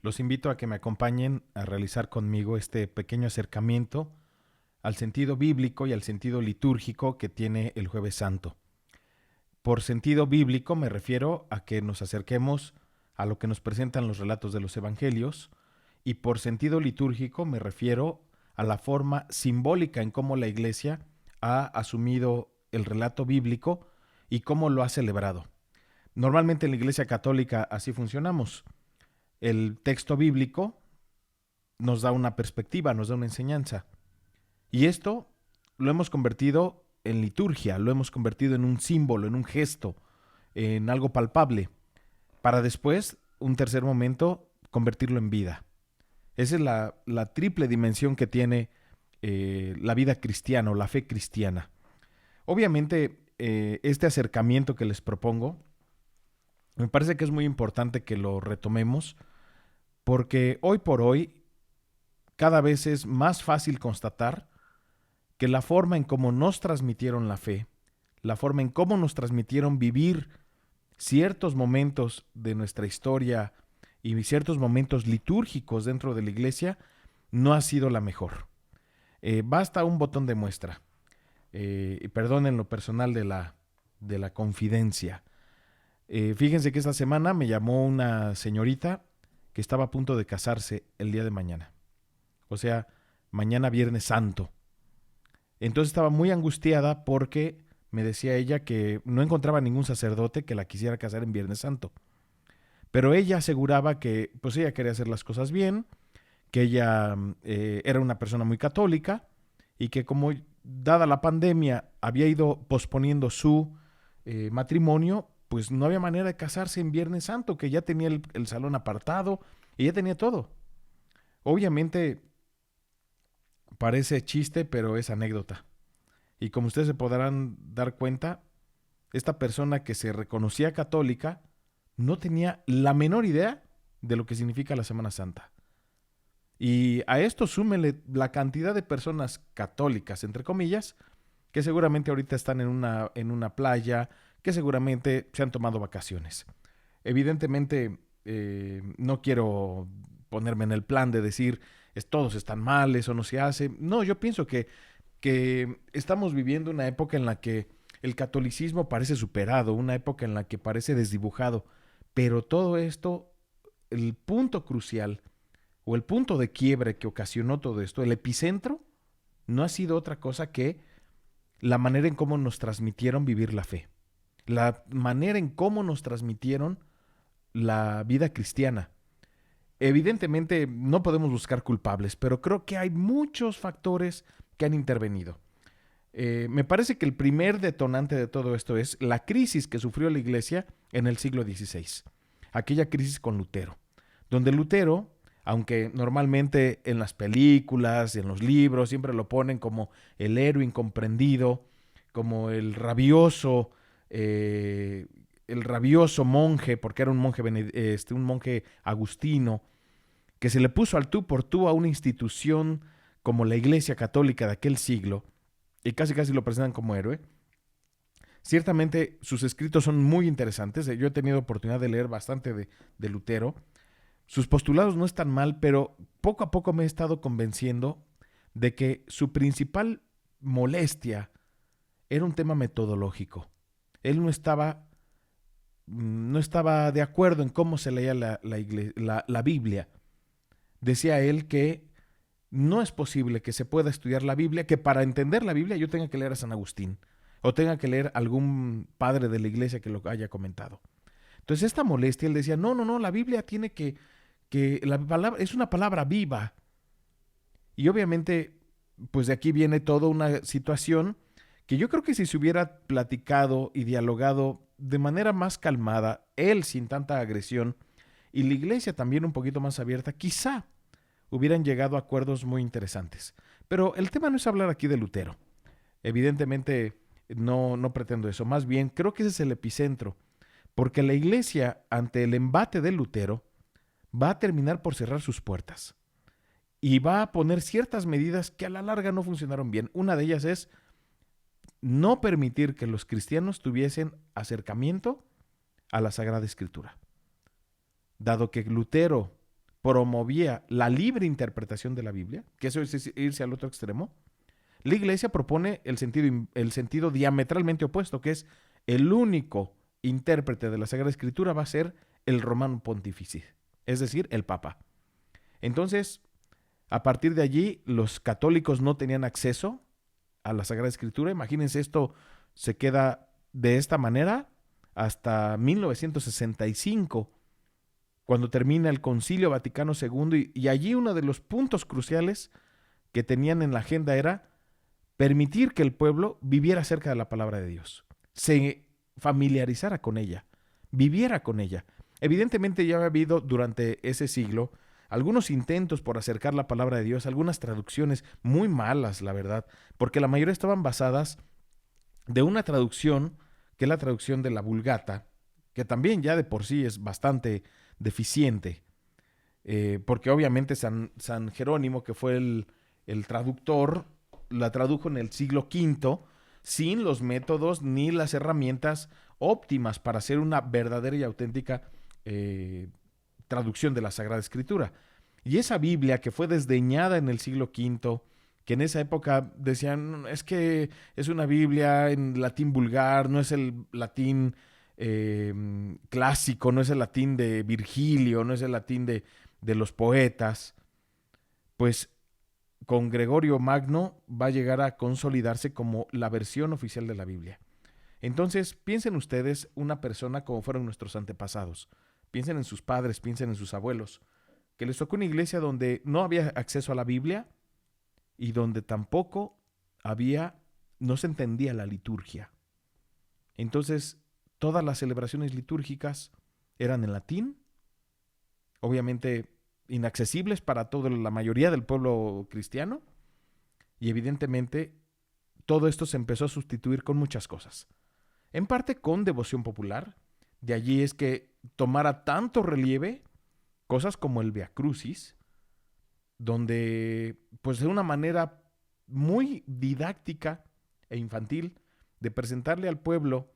Los invito a que me acompañen a realizar conmigo este pequeño acercamiento al sentido bíblico y al sentido litúrgico que tiene el Jueves Santo. Por sentido bíblico me refiero a que nos acerquemos a lo que nos presentan los relatos de los evangelios, y por sentido litúrgico me refiero a la forma simbólica en cómo la Iglesia ha asumido el relato bíblico y cómo lo ha celebrado. Normalmente en la Iglesia Católica así funcionamos. El texto bíblico nos da una perspectiva, nos da una enseñanza. Y esto lo hemos convertido en liturgia, lo hemos convertido en un símbolo, en un gesto, en algo palpable, para después, un tercer momento, convertirlo en vida. Esa es la triple dimensión que tiene la vida cristiana o la fe cristiana. Obviamente, este acercamiento que les propongo, me parece que es muy importante que lo retomemos, porque hoy por hoy cada vez es más fácil constatar que la forma en cómo nos transmitieron la fe, la forma en cómo nos transmitieron vivir ciertos momentos de nuestra historia y ciertos momentos litúrgicos dentro de la iglesia, no ha sido la mejor. Basta un botón de muestra. Y perdonen lo personal de la confidencia. Fíjense que esta semana me llamó una señorita que estaba a punto de casarse el día de mañana. O sea, mañana Viernes Santo. Entonces estaba muy angustiada porque me decía ella que no encontraba ningún sacerdote que la quisiera casar en Viernes Santo. Pero ella aseguraba que pues ella quería hacer las cosas bien, que ella era una persona muy católica y que como dada la pandemia había ido posponiendo su matrimonio, pues no había manera de casarse en Viernes Santo, que ya tenía el salón apartado y ya tenía todo. Obviamente parece chiste, pero es anécdota. Y como ustedes se podrán dar cuenta, esta persona que se reconocía católica no tenía la menor idea de lo que significa la Semana Santa. Y a esto súmele la cantidad de personas católicas, entre comillas, que seguramente ahorita están en una playa, que seguramente se han tomado vacaciones. Evidentemente, no quiero ponerme en el plan de decir todos están mal, eso no se hace. No, yo pienso que estamos viviendo una época en la que el catolicismo parece superado, una época en la que parece desdibujado, pero todo esto, el punto crucial o el punto de quiebre que ocasionó todo esto, el epicentro, no ha sido otra cosa que la manera en cómo nos transmitieron vivir la fe, la manera en cómo nos transmitieron la vida cristiana. Evidentemente no podemos buscar culpables, pero creo que hay muchos factores que han intervenido. Me parece que el primer detonante de todo esto es la crisis que sufrió la Iglesia en el siglo XVI, aquella crisis con Lutero, donde Lutero, aunque normalmente en las películas, en los libros, siempre lo ponen como el héroe incomprendido, como el rabioso monje, porque era un monje agustino, que se le puso al tú por tú a una institución como la Iglesia Católica de aquel siglo, y casi casi lo presentan como héroe. Ciertamente sus escritos son muy interesantes. Yo he tenido oportunidad de leer bastante de Lutero. Sus postulados no están mal, pero poco a poco me he estado convenciendo de que su principal molestia era un tema metodológico. Él no estaba de acuerdo en cómo se leía la Biblia. Decía él que no es posible que se pueda estudiar la Biblia, que para entender la Biblia yo tenga que leer a San Agustín o tenga que leer a algún padre de la iglesia que lo haya comentado. Entonces esta molestia, él decía, no, la Biblia tiene que la palabra, es una palabra viva. Y obviamente, pues de aquí viene toda una situación que yo creo que si se hubiera platicado y dialogado de manera más calmada, él sin tanta agresión, y la iglesia también un poquito más abierta, quizá hubieran llegado a acuerdos muy interesantes. Pero el tema no es hablar aquí de Lutero. Evidentemente no pretendo eso. Más bien, creo que ese es el epicentro. Porque la iglesia, ante el embate de Lutero, va a terminar por cerrar sus puertas. Y va a poner ciertas medidas que a la larga no funcionaron bien. Una de ellas es no permitir que los cristianos tuviesen acercamiento a la Sagrada Escritura. Dado que Lutero promovía la libre interpretación de la Biblia, que eso es irse al otro extremo, la Iglesia propone el sentido diametralmente opuesto, que es el único intérprete de la Sagrada Escritura va a ser el Romano Pontífice, es decir, el Papa. Entonces, a partir de allí, los católicos no tenían acceso a la Sagrada Escritura. Imagínense, esto se queda de esta manera hasta 1965, cuando termina el Concilio Vaticano II, y allí uno de los puntos cruciales que tenían en la agenda era permitir que el pueblo viviera cerca de la palabra de Dios, se familiarizara con ella, viviera con ella. Evidentemente ya había habido durante ese siglo algunos intentos por acercar la palabra de Dios, algunas traducciones muy malas, la verdad, porque la mayoría estaban basadas de una traducción, que es la traducción de la Vulgata, que también ya de por sí es bastante deficiente, porque obviamente San Jerónimo, que fue el traductor, la tradujo en el siglo V sin los métodos ni las herramientas óptimas para hacer una verdadera y auténtica traducción de la Sagrada Escritura. Y esa Biblia que fue desdeñada en el siglo V, que en esa época decían, es que es una Biblia en latín vulgar, no es el latín clásico, no es el latín de Virgilio, no es el latín de los poetas, pues con Gregorio Magno va a llegar a consolidarse como la versión oficial de la Biblia. Entonces, piensen ustedes una persona como fueron nuestros antepasados. Piensen en sus padres, piensen en sus abuelos, que les tocó una iglesia donde no había acceso a la Biblia y donde tampoco no se entendía la liturgia. Entonces, todas las celebraciones litúrgicas eran en latín, obviamente inaccesibles para toda la mayoría del pueblo cristiano, y evidentemente todo esto se empezó a sustituir con muchas cosas. En parte con devoción popular, de allí es que tomara tanto relieve cosas como el Via Crucis, donde pues de una manera muy didáctica e infantil de presentarle al pueblo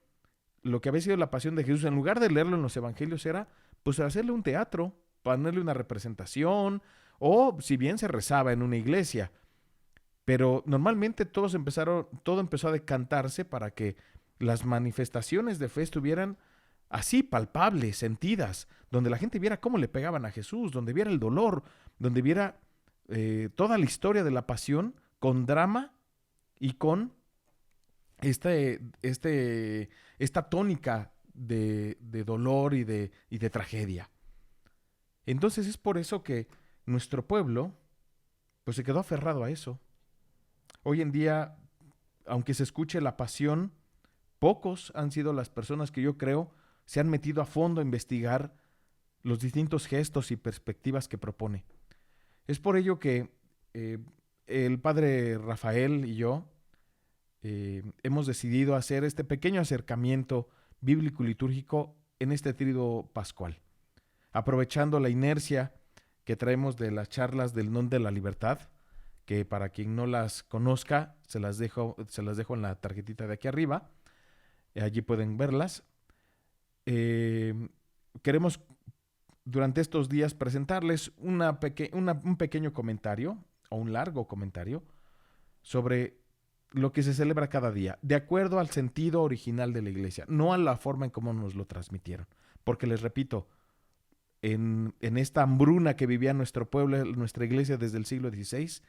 lo que había sido la pasión de Jesús, en lugar de leerlo en los evangelios, era pues hacerle un teatro, ponerle una representación, o si bien se rezaba en una iglesia, pero normalmente todo empezó a decantarse para que las manifestaciones de fe estuvieran así palpables, sentidas, donde la gente viera cómo le pegaban a Jesús, donde viera el dolor, donde viera toda la historia de la pasión con drama y con esta tónica de dolor y de tragedia. Entonces es por eso que nuestro pueblo pues se quedó aferrado a eso. Hoy en día, aunque se escuche la pasión, pocos han sido las personas que yo creo se han metido a fondo a investigar los distintos gestos y perspectivas que propone. Es por ello que el padre Rafael y yo hemos decidido hacer este pequeño acercamiento bíblico y litúrgico en este tríodo pascual, aprovechando la inercia que traemos de las charlas del Don de la Libertad, que para quien no las conozca, se las dejo en la tarjetita de aquí arriba, allí pueden verlas. Queremos durante estos días presentarles un pequeño comentario, o un largo comentario, sobre lo que se celebra cada día, de acuerdo al sentido original de la iglesia, no a la forma en cómo nos lo transmitieron. Porque les repito, en esta hambruna que vivía nuestro pueblo, nuestra iglesia desde el siglo XVI,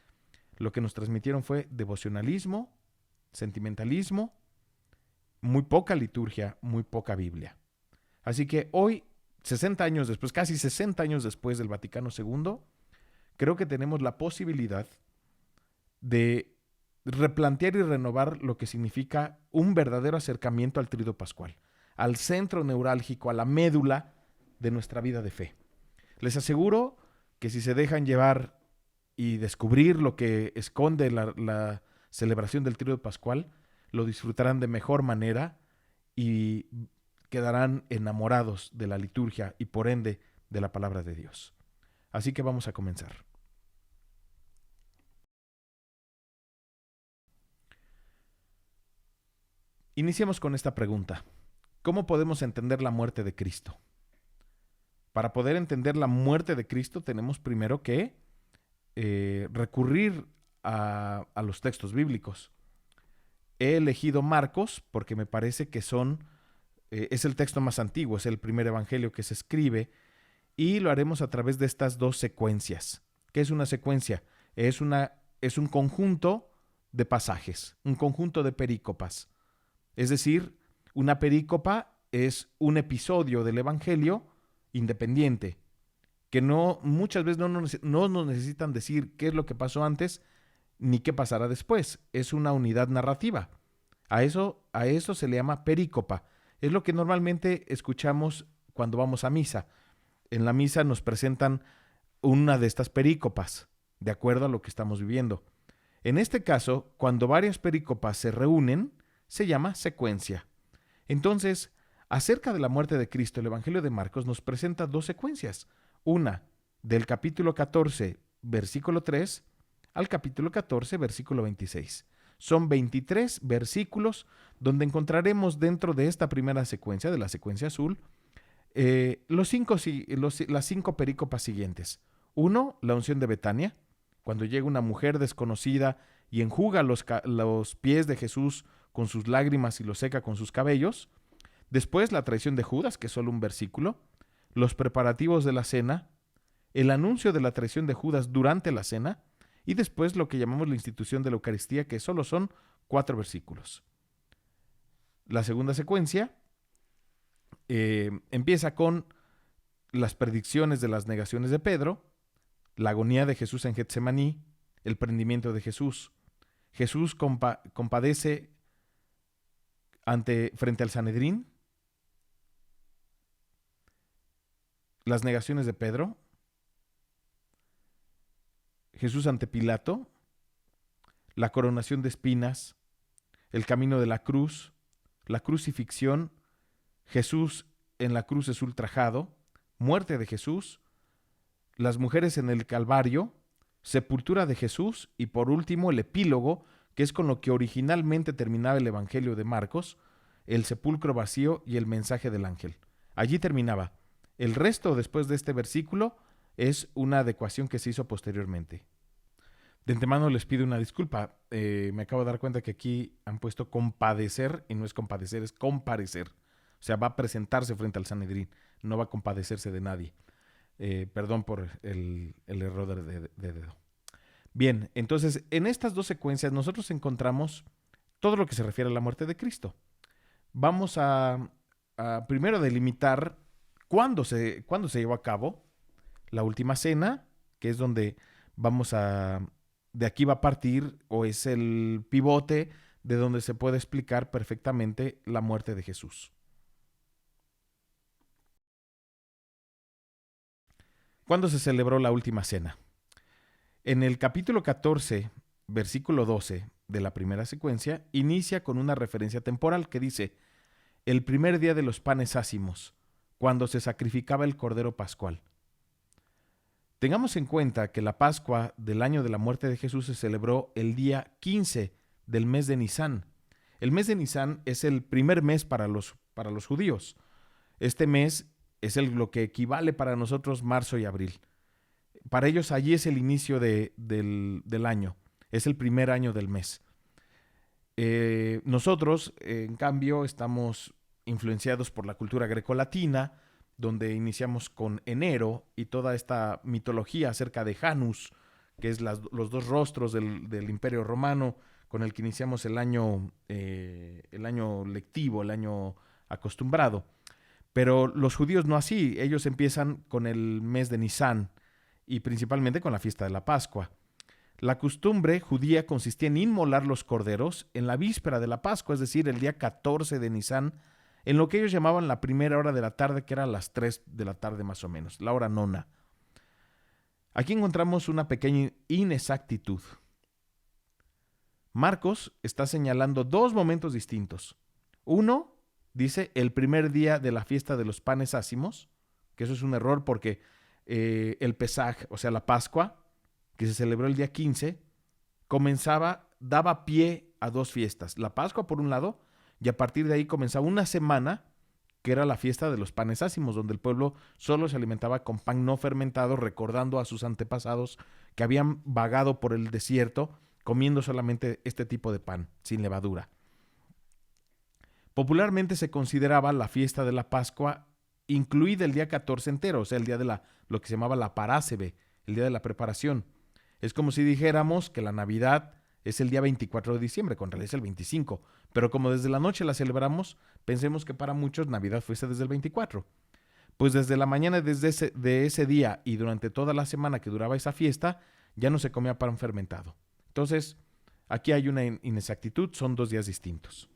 lo que nos transmitieron fue devocionalismo, sentimentalismo, muy poca liturgia, muy poca Biblia. Así que hoy, 60 años después, casi 60 años después del Vaticano II, creo que tenemos la posibilidad de replantear y renovar lo que significa un verdadero acercamiento al tríodo pascual, al centro neurálgico, a la médula de nuestra vida de fe. Les aseguro que si se dejan llevar y descubrir lo que esconde la celebración del tríodo pascual, lo disfrutarán de mejor manera y quedarán enamorados de la liturgia y por ende de la palabra de Dios. Así que vamos a comenzar. Iniciemos con esta pregunta. ¿Cómo podemos entender la muerte de Cristo? Para poder entender la muerte de Cristo tenemos primero que recurrir a los textos bíblicos. He elegido Marcos porque me parece que es el texto más antiguo, es el primer evangelio que se escribe, y lo haremos a través de estas dos secuencias. ¿Qué es una secuencia? Es un conjunto de pasajes, un conjunto de perícopas. Es decir, una perícopa es un episodio del evangelio independiente, que muchas veces no nos necesitan decir qué es lo que pasó antes ni qué pasará después. Es una unidad narrativa. A eso se le llama perícopa. Es lo que normalmente escuchamos cuando vamos a misa. En la misa nos presentan una de estas perícopas, de acuerdo a lo que estamos viviendo. En este caso, cuando varias perícopas se reúnen, se llama secuencia. Entonces, acerca de la muerte de Cristo, el Evangelio de Marcos nos presenta dos secuencias. Una, del capítulo 14, versículo 3, al capítulo 14, versículo 26. Son 23 versículos donde encontraremos dentro de esta primera secuencia, de la secuencia azul, las 5 perícopas siguientes. 1, la unción de Betania, cuando llega una mujer desconocida y enjuga los pies de Jesús con sus lágrimas y los seca con sus cabellos. Después, la traición de Judas, que es solo un versículo. Los preparativos de la cena. El anuncio de la traición de Judas durante la cena. Y después lo que llamamos la institución de la Eucaristía, que solo son 4 versículos. La segunda secuencia empieza con las predicciones de las negaciones de Pedro, la agonía de Jesús en Getsemaní, el prendimiento de Jesús. Jesús compadece frente al Sanedrín, las negaciones de Pedro, Jesús ante Pilato, la coronación de espinas, el camino de la cruz, la crucifixión, Jesús en la cruz es ultrajado, muerte de Jesús, las mujeres en el Calvario, sepultura de Jesús y por último el epílogo, que es con lo que originalmente terminaba el Evangelio de Marcos, el sepulcro vacío y el mensaje del ángel. Allí terminaba. El resto después de este versículo es una adecuación que se hizo posteriormente. De antemano les pido una disculpa. Me acabo de dar cuenta que aquí han puesto compadecer y no es compadecer, es comparecer. O sea, va a presentarse frente al Sanedrín, no va a compadecerse de nadie. Perdón por el error de dedo. Bien, entonces en estas dos secuencias nosotros encontramos todo lo que se refiere a la muerte de Cristo. Vamos a primero delimitar cuándo se llevó a cabo la última cena, que es donde de aquí va a partir, o es el pivote de donde se puede explicar perfectamente la muerte de Jesús. ¿Cuándo se celebró la última cena? En el capítulo 14, versículo 12 de la primera secuencia, inicia con una referencia temporal que dice: el primer día de los panes ácimos, cuando se sacrificaba el cordero pascual. Tengamos en cuenta que la Pascua del año de la muerte de Jesús se celebró el día 15 del mes de Nisán. El mes de Nisán es el primer mes para los judíos. Este mes es lo que equivale para nosotros marzo y abril. Para ellos allí es el inicio del año, es el primer año del mes. Nosotros, en cambio, estamos influenciados por la cultura grecolatina, donde iniciamos con enero y toda esta mitología acerca de Janus, que es los dos rostros del Imperio Romano, con el que iniciamos el año lectivo, el año acostumbrado. Pero los judíos no así, ellos empiezan con el mes de Nisán y principalmente con la fiesta de la Pascua. La costumbre judía consistía en inmolar los corderos en la víspera de la Pascua, es decir, el día 14 de Nisán, en lo que ellos llamaban la primera hora de la tarde, que era las 3 de la tarde más o menos, la hora nona. Aquí encontramos una pequeña inexactitud. Marcos está señalando dos momentos distintos. Uno, dice el primer día de la fiesta de los panes ácimos, que eso es un error porque el Pesaj, o sea, la Pascua, que se celebró el día 15, daba pie a dos fiestas. La Pascua por un lado, y a partir de ahí comenzaba una semana que era la fiesta de los panes ácimos, donde el pueblo solo se alimentaba con pan no fermentado, recordando a sus antepasados que habían vagado por el desierto comiendo solamente este tipo de pan, sin levadura. Popularmente se consideraba la fiesta de la Pascua incluida el día 14 entero, o sea, el día de lo que se llamaba la parásebe, el día de la preparación. Es como si dijéramos que la Navidad es el día 24 de diciembre, cuando en realidad es el 25, pero como desde la noche la celebramos, pensemos que para muchos Navidad fuese desde el 24. Pues desde la mañana de ese día y durante toda la semana que duraba esa fiesta, ya no se comía pan fermentado. Entonces, aquí hay una inexactitud, son 2 días distintos.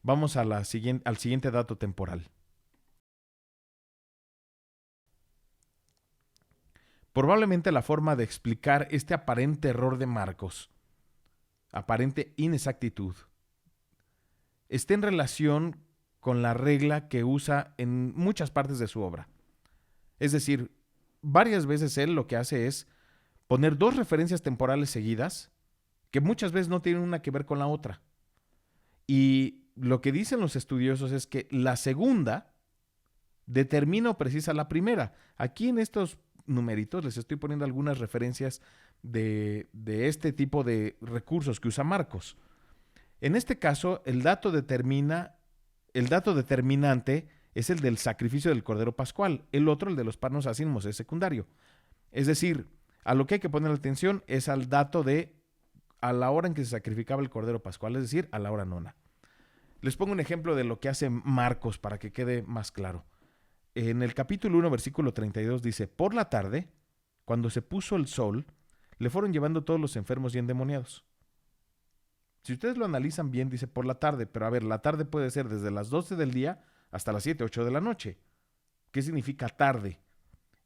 Vamos a al siguiente dato temporal. Probablemente la forma de explicar este aparente error de Marcos, aparente inexactitud, esté en relación con la regla que usa en muchas partes de su obra. Es decir, varias veces él lo que hace es poner 2 referencias temporales seguidas que muchas veces no tienen una que ver con la otra. Y lo que dicen los estudiosos es que la segunda determina o precisa la primera. Aquí en estos numeritos les estoy poniendo algunas referencias de este tipo de recursos que usa Marcos. En este caso, el dato determinante es el del sacrificio del Cordero Pascual. El otro, el de los panes ácimos, es secundario. Es decir, a lo que hay que poner atención es al dato de a la hora en que se sacrificaba el Cordero Pascual, es decir, a la hora nona. Les pongo un ejemplo de lo que hace Marcos para que quede más claro. En el capítulo 1, versículo 32 dice, por la tarde, cuando se puso el sol, le fueron llevando todos los enfermos y endemoniados. Si ustedes lo analizan bien, dice por la tarde, pero a ver, la tarde puede ser desde las 12 del día hasta las 7, 8 de la noche. ¿Qué significa tarde?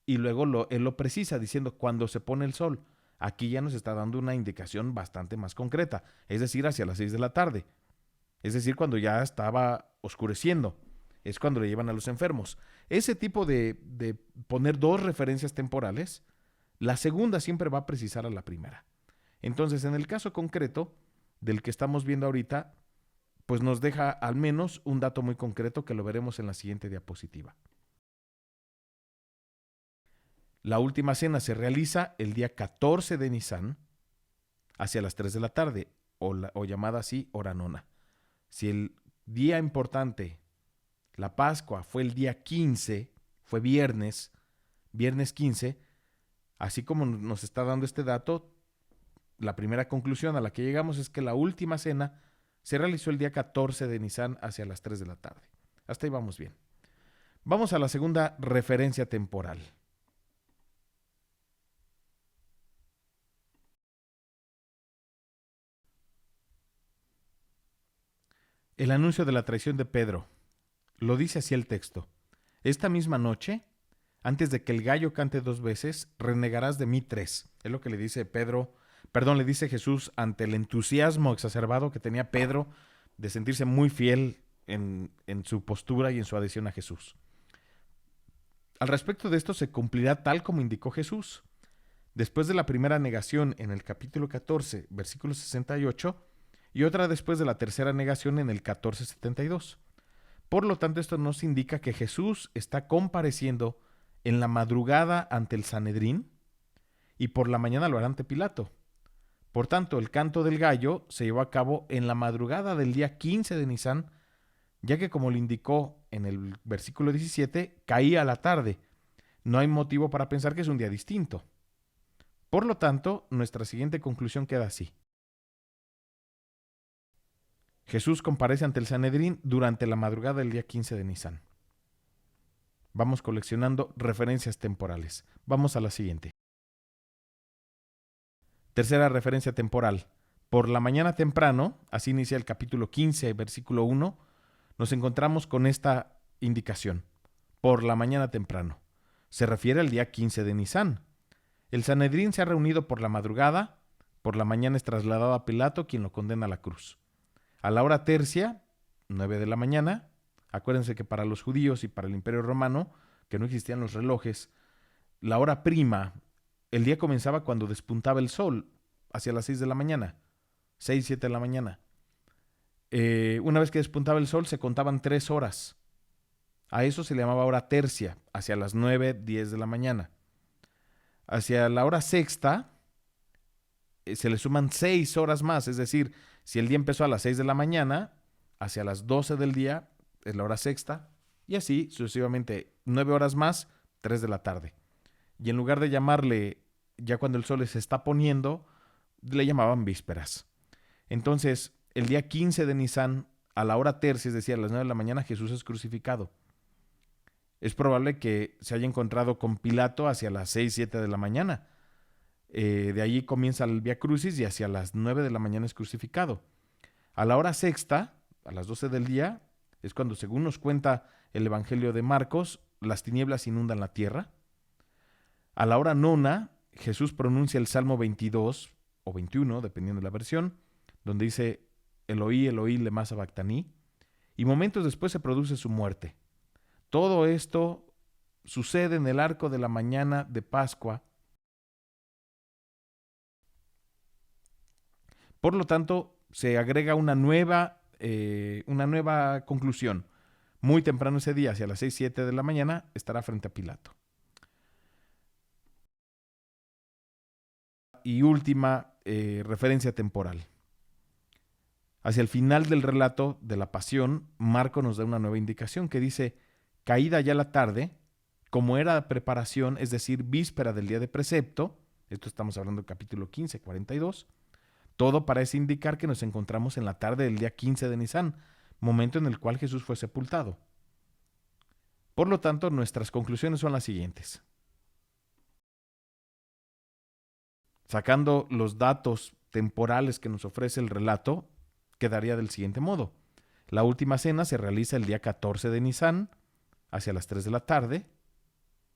Y luego él lo precisa diciendo cuando se pone el sol. Aquí ya nos está dando una indicación bastante más concreta, es decir, hacia las 6 de la tarde. Es decir, cuando ya estaba oscureciendo. Es cuando le llevan a los enfermos. Ese tipo de poner 2 referencias temporales, la segunda siempre va a precisar a la primera. Entonces, en el caso concreto del que estamos viendo ahorita, pues nos deja al menos un dato muy concreto que lo veremos en la siguiente diapositiva. La última cena se realiza el día 14 de Nisan hacia las 3 de la tarde, o llamada así hora nona. Si el día importante, la Pascua, fue el día 15, fue viernes 15, así como nos está dando este dato, la primera conclusión a la que llegamos es que la última cena se realizó el día 14 de Nisan hacia las 3 de la tarde. Hasta ahí vamos bien. Vamos a la segunda referencia temporal. El anuncio de la traición de Pedro. Lo dice así el texto. Esta misma noche, antes de que el gallo cante 2 veces, renegarás de mí 3. Es lo que le dice le dice Jesús ante el entusiasmo exacerbado que tenía Pedro de sentirse muy fiel en su postura y en su adhesión a Jesús. Al respecto de esto se cumplirá tal como indicó Jesús. Después de la primera negación en el capítulo 14, versículo 68, y otra después de la tercera negación en el 14:72. Por lo tanto, esto nos indica que Jesús está compareciendo en la madrugada ante el Sanedrín y por la mañana lo hará ante Pilato. Por tanto, el canto del gallo se llevó a cabo en la madrugada del día 15 de Nisan, ya que como lo indicó en el versículo 17, caía la tarde. No hay motivo para pensar que es un día distinto. Por lo tanto, nuestra siguiente conclusión queda así. Jesús comparece ante el Sanedrín durante la madrugada del día 15 de Nisan. Vamos coleccionando referencias temporales. Vamos a la siguiente. Tercera referencia temporal. Por la mañana temprano, así inicia el capítulo 15, versículo 1, nos encontramos con esta indicación. Por la mañana temprano. Se refiere al día 15 de Nisan. El Sanedrín se ha reunido por la madrugada, por la mañana es trasladado a Pilato, quien lo condena a la cruz. A la hora tercia, 9 de la mañana, acuérdense que para los judíos y para el Imperio Romano, que no existían los relojes, la hora prima, el día comenzaba cuando despuntaba el sol, hacia las 6 de la mañana, 6, 7 de la mañana. Una vez que despuntaba el sol, se contaban 3 horas. A eso se le llamaba hora tercia, hacia las 9, 10 de la mañana. Hacia la hora sexta se le suman 6 horas más, es decir, si el día empezó a las 6 de la mañana, hacia las 12 del día es la hora sexta, y así sucesivamente 9 horas más, 3 de la tarde. Y en lugar de llamarle ya cuando el sol se está poniendo, le llamaban vísperas. Entonces, el día 15 de Nisan, a la hora tercia, es decir, a las 9 de la mañana, Jesús es crucificado. Es probable que se haya encontrado con Pilato hacia las 6, 7 de la mañana. De allí comienza el Vía Crucis y hacia las 9 de la mañana es crucificado. A la hora sexta, a las 12 del día, es cuando, según nos cuenta el Evangelio de Marcos, las tinieblas inundan la tierra. A la hora nona, Jesús pronuncia el Salmo 22 o 21, dependiendo de la versión, donde dice, Eloí, Eloí, lema sabactaní, y momentos después se produce su muerte. Todo esto sucede en el arco de la mañana de Pascua. Por lo tanto, se agrega una nueva conclusión. Muy temprano ese día, hacia las 6, 7 de la mañana, estará frente a Pilato. Y última referencia temporal. Hacia el final del relato de la pasión, Marco nos da una nueva indicación que dice, caída ya la tarde, como era preparación, es decir, víspera del día de precepto, esto estamos hablando del capítulo 15, 42, todo parece indicar que nos encontramos en la tarde del día 15 de Nisan, momento en el cual Jesús fue sepultado. Por lo tanto, nuestras conclusiones son las siguientes. Sacando los datos temporales que nos ofrece el relato, quedaría del siguiente modo. La última cena se realiza el día 14 de Nisan, hacia las 3 de la tarde,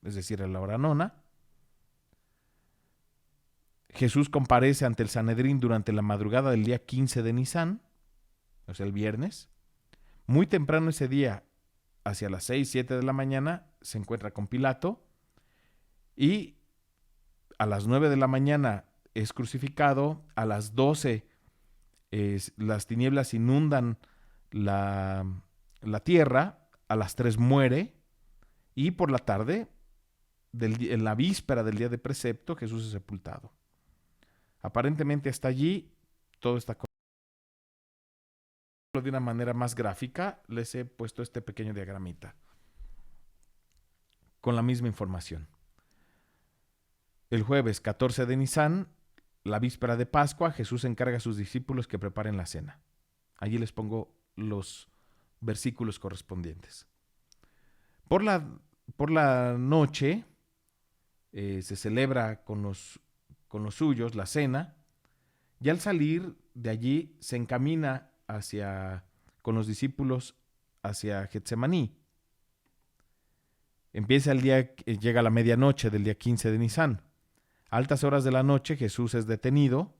es decir, a la hora nona. Jesús comparece ante el Sanedrín durante la madrugada del día 15 de Nisan, o sea, el viernes. Muy temprano ese día, hacia las 6, 7 de la mañana, se encuentra con Pilato y a las 9 de la mañana es crucificado, a las 12 las tinieblas inundan la tierra, a las 3 muere y por la tarde, en la víspera del día de precepto, Jesús es sepultado. Aparentemente hasta allí todo está de una manera más gráfica. Les he puesto este pequeño diagramita con la misma información. El jueves 14 de Nisan, la víspera de Pascua, Jesús encarga a sus discípulos que preparen la cena. Allí les pongo los versículos correspondientes. Por la noche se celebra con los suyos la cena, y al salir de allí se encamina con los discípulos hacia Getsemaní. Empieza el día, llega la medianoche del día 15 de Nisan. A altas horas de la noche Jesús es detenido.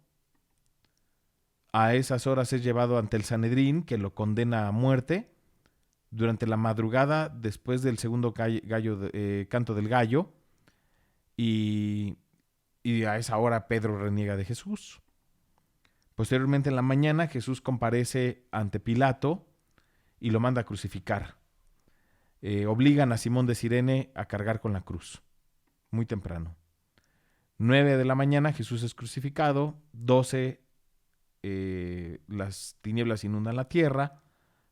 A esas horas es llevado ante el Sanedrín, que lo condena a muerte. Durante la madrugada, después del segundo canto del gallo, y a esa hora Pedro reniega de Jesús. Posteriormente en la mañana Jesús comparece ante Pilato y lo manda a crucificar. Obligan a Simón de Cirene a cargar con la cruz, muy temprano. 9 de la mañana Jesús es crucificado, 12 las tinieblas inundan la tierra,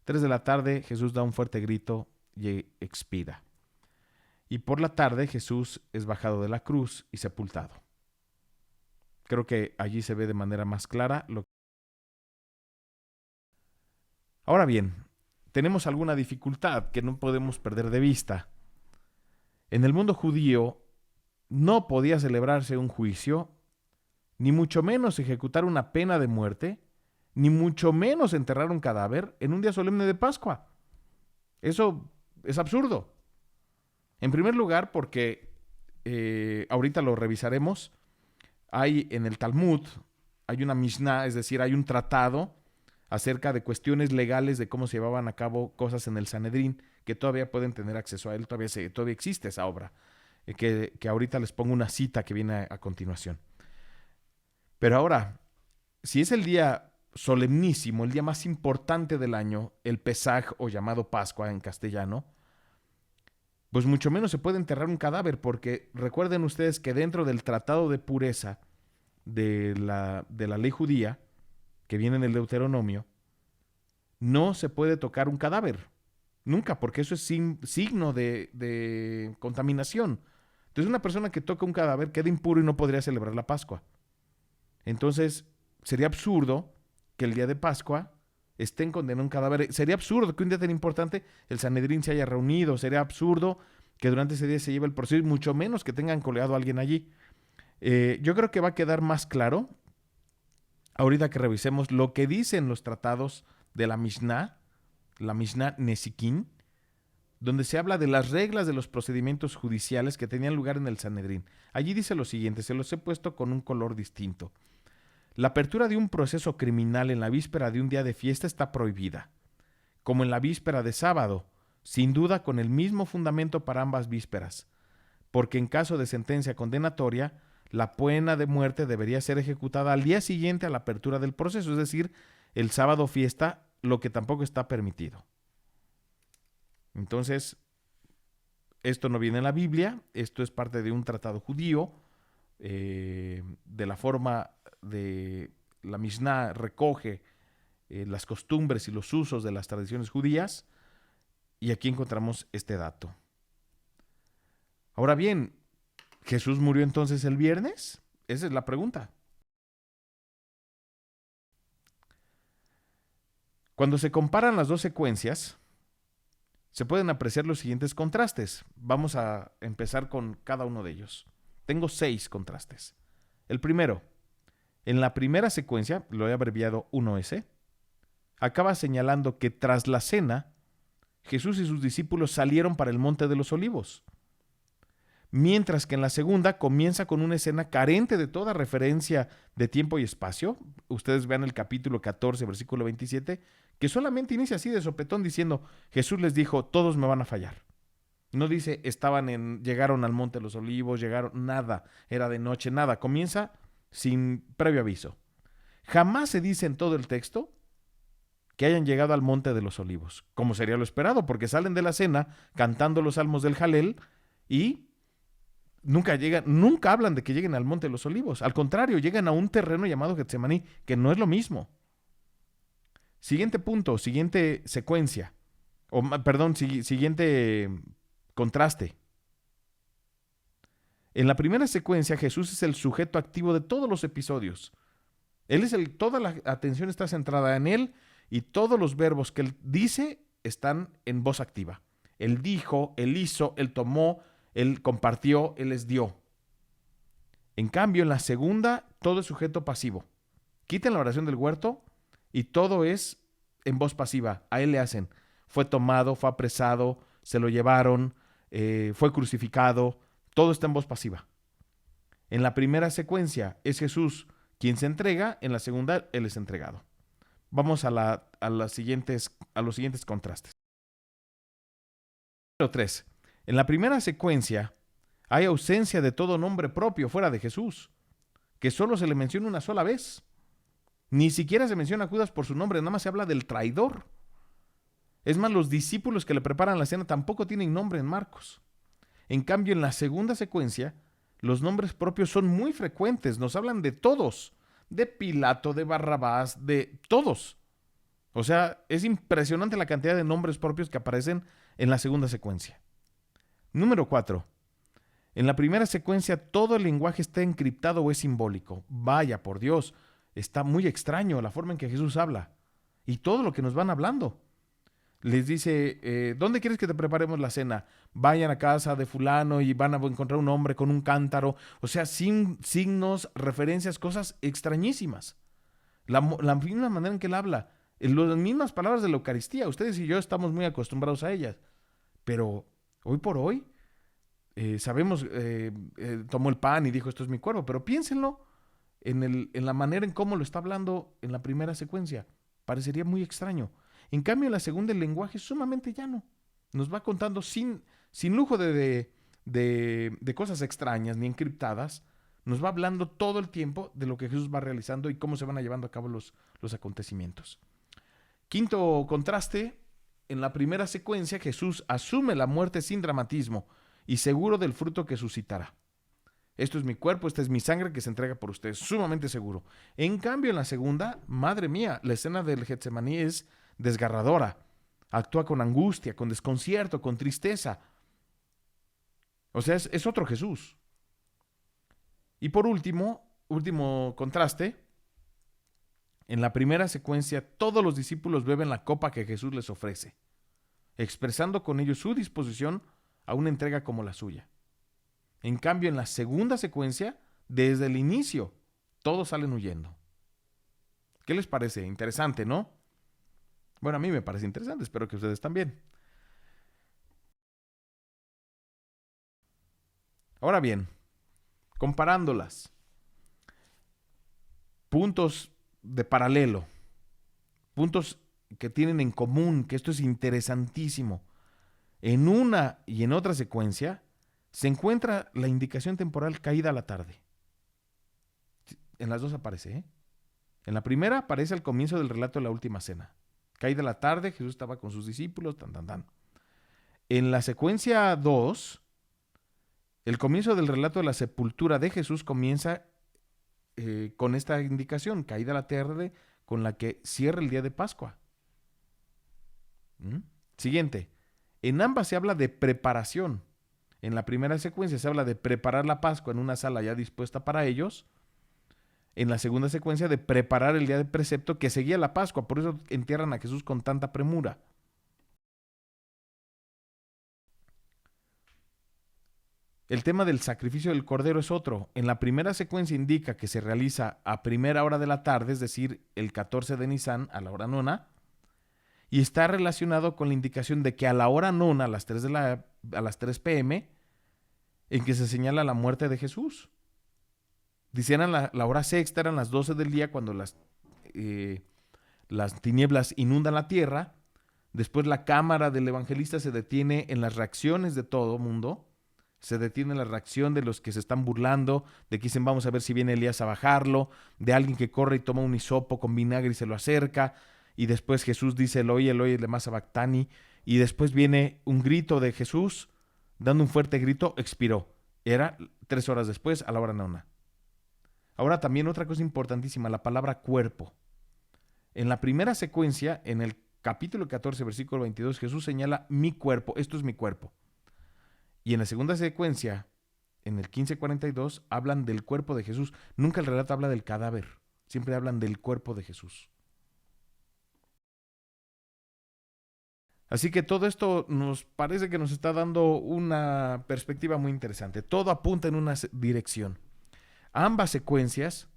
3 de la tarde Jesús da un fuerte grito y expira. Y por la tarde Jesús es bajado de la cruz y sepultado. Creo que allí se ve de manera más clara lo que... Ahora bien, tenemos alguna dificultad que no podemos perder de vista. En el mundo judío no podía celebrarse un juicio, ni mucho menos ejecutar una pena de muerte, ni mucho menos enterrar un cadáver en un día solemne de Pascua. Eso es absurdo. En primer lugar, porque ahorita lo revisaremos, hay en el Talmud, hay una Mishnah, es decir, hay un tratado acerca de cuestiones legales de cómo se llevaban a cabo cosas en el Sanedrín, que todavía pueden tener acceso a él, todavía existe esa obra, que ahorita les pongo una cita que viene a continuación. Pero ahora, si es el día solemnísimo, el día más importante del año, el Pesaj o llamado Pascua en castellano, pues mucho menos se puede enterrar un cadáver, porque recuerden ustedes que dentro del tratado de pureza de la ley judía, que viene en el Deuteronomio, no se puede tocar un cadáver. Nunca, porque eso es signo de contaminación. Entonces una persona que toca un cadáver queda impuro y no podría celebrar la Pascua. Entonces sería absurdo que el día de Pascua estén condenando un cadáver. Sería absurdo que un día tan importante el Sanedrín se haya reunido. Sería absurdo que durante ese día se lleve el proceso y mucho menos que tengan colgado a alguien allí. Yo creo que va a quedar más claro ahorita que revisemos lo que dicen los tratados de la Mishnah Nesikin, donde se habla de las reglas de los procedimientos judiciales que tenían lugar en el Sanedrín. Allí dice lo siguiente, se los he puesto con un color distinto. La apertura de un proceso criminal en la víspera de un día de fiesta está prohibida, como en la víspera de sábado, sin duda con el mismo fundamento para ambas vísperas, porque en caso de sentencia condenatoria, la pena de muerte debería ser ejecutada al día siguiente a la apertura del proceso, es decir, el sábado fiesta, lo que tampoco está permitido. Entonces, esto no viene en la Biblia, esto es parte de un tratado judío, de la forma de la Mishnah recoge las costumbres y los usos de las tradiciones judías, y aquí encontramos este dato. Ahora bien, ¿Jesús murió entonces el viernes? Esa es la pregunta. Cuando se comparan las dos secuencias, se pueden apreciar los siguientes contrastes. Vamos a empezar con cada uno de ellos. Tengo 6 contrastes. El primero, en la primera secuencia, lo he abreviado 1S, acaba señalando que tras la cena, Jesús y sus discípulos salieron para el Monte de los Olivos. Mientras que en la segunda comienza con una escena carente de toda referencia de tiempo y espacio. Ustedes vean el capítulo 14, versículo 27, que solamente inicia así de sopetón diciendo, Jesús les dijo, todos me van a fallar. No dice, llegaron al Monte de los Olivos, nada, era de noche, nada. Comienza sin previo aviso. Jamás se dice en todo el texto que hayan llegado al Monte de los Olivos, como sería lo esperado, porque salen de la cena cantando los salmos del Jalel y nunca hablan de que lleguen al Monte de los Olivos. Al contrario, llegan a un terreno llamado Getsemaní, que no es lo mismo. Siguiente punto, siguiente secuencia, siguiente contraste. En la primera secuencia, Jesús es el sujeto activo de todos los episodios. Toda la atención está centrada en él y todos los verbos que él dice están en voz activa. Él dijo, él hizo, él tomó, él compartió, él les dio. En cambio, en la segunda, todo es sujeto pasivo. Quiten la oración del huerto y todo es en voz pasiva. A él le hacen. Fue tomado, fue apresado, se lo llevaron, fue crucificado. Todo está en voz pasiva. En la primera secuencia es Jesús quien se entrega, en la segunda él es entregado. Vamos a los siguientes contrastes. Número 3. En la primera secuencia hay ausencia de todo nombre propio fuera de Jesús, que solo se le menciona una sola vez. Ni siquiera se menciona a Judas por su nombre, nada más se habla del traidor. Es más, los discípulos que le preparan la cena tampoco tienen nombre en Marcos. En cambio, en la segunda secuencia, los nombres propios son muy frecuentes, nos hablan de todos, de Pilato, de Barrabás, de todos. O sea, es impresionante la cantidad de nombres propios que aparecen en la segunda secuencia. Número 4. En la primera secuencia todo el lenguaje está encriptado o es simbólico. Vaya, por Dios, está muy extraño la forma en que Jesús habla y todo lo que nos van hablando. Les dice, ¿dónde quieres que te preparemos la cena? Vayan a casa de fulano y van a encontrar un hombre con un cántaro. O sea, signos, referencias, cosas extrañísimas. La misma manera en que él habla, las mismas palabras de la Eucaristía. Ustedes y yo estamos muy acostumbrados a ellas. Pero hoy por hoy, sabemos, tomó el pan y dijo, esto es mi cuerpo. Pero piénsenlo en la manera en cómo lo está hablando en la primera secuencia. Parecería muy extraño. En cambio, en la segunda el lenguaje es sumamente llano. Nos va contando sin lujo de cosas extrañas ni encriptadas. Nos va hablando todo el tiempo de lo que Jesús va realizando y cómo se van llevando a cabo los acontecimientos. Quinto contraste, en la primera secuencia, Jesús asume la muerte sin dramatismo y seguro del fruto que suscitará. Esto es mi cuerpo, esta es mi sangre que se entrega por ustedes, sumamente seguro. En cambio, en la segunda, madre mía, la escena del Getsemaní es desgarradora. Actúa con angustia, con desconcierto, con tristeza. O sea, es otro Jesús. Y por último contraste, en la primera secuencia, todos los discípulos beben la copa que Jesús les ofrece, expresando con ello su disposición a una entrega como la suya. En cambio, en la segunda secuencia, desde el inicio, todos salen huyendo. ¿Qué les parece? Interesante, ¿no? Bueno, a mí me parece interesante, espero que ustedes también. Ahora bien, comparándolas, puntos de paralelo, puntos que tienen en común, que esto es interesantísimo. En una y en otra secuencia se encuentra la indicación temporal caída a la tarde. En las dos aparece, ¿eh? En la primera aparece al comienzo del relato de la última cena. Caída a la tarde, Jesús estaba con sus discípulos, En la secuencia 2, el comienzo del relato de la sepultura de Jesús comienza con esta indicación, caída a la tarde, con la que cierra el día de Pascua. Siguiente. En ambas se habla de preparación. En la primera secuencia se habla de preparar la Pascua en una sala ya dispuesta para ellos. En la segunda secuencia de preparar el día de precepto que seguía la Pascua. Por eso entierran a Jesús con tanta premura. El tema del sacrificio del cordero es otro. En la primera secuencia indica que se realiza a primera hora de la tarde, es decir, el 14 de Nisan, a la hora nona, y está relacionado con la indicación de que a la hora nona, a las 3 p.m., en que se señala la muerte de Jesús. Dicen la hora sexta, eran las 12 del día, cuando las tinieblas inundan la tierra. Después la cámara del evangelista se detiene en las reacciones de todo mundo. Se detiene la reacción de los que se están burlando, de que dicen vamos a ver si viene Elías a bajarlo, de alguien que corre y toma un hisopo con vinagre y se lo acerca, y después Jesús dice Eloi, Eloi, lema sabactani, y después viene un grito de Jesús, dando un fuerte grito, expiró. Era 3 horas después, a la hora nona. Ahora también otra cosa importantísima, la palabra cuerpo. En la primera secuencia, en el capítulo 14, versículo 22, Jesús señala mi cuerpo, esto es mi cuerpo. Y en la segunda secuencia, en el 15:42, hablan del cuerpo de Jesús. Nunca el relato habla del cadáver, siempre hablan del cuerpo de Jesús. Así que todo esto nos parece que nos está dando una perspectiva muy interesante. Todo apunta en una dirección. Ambas secuencias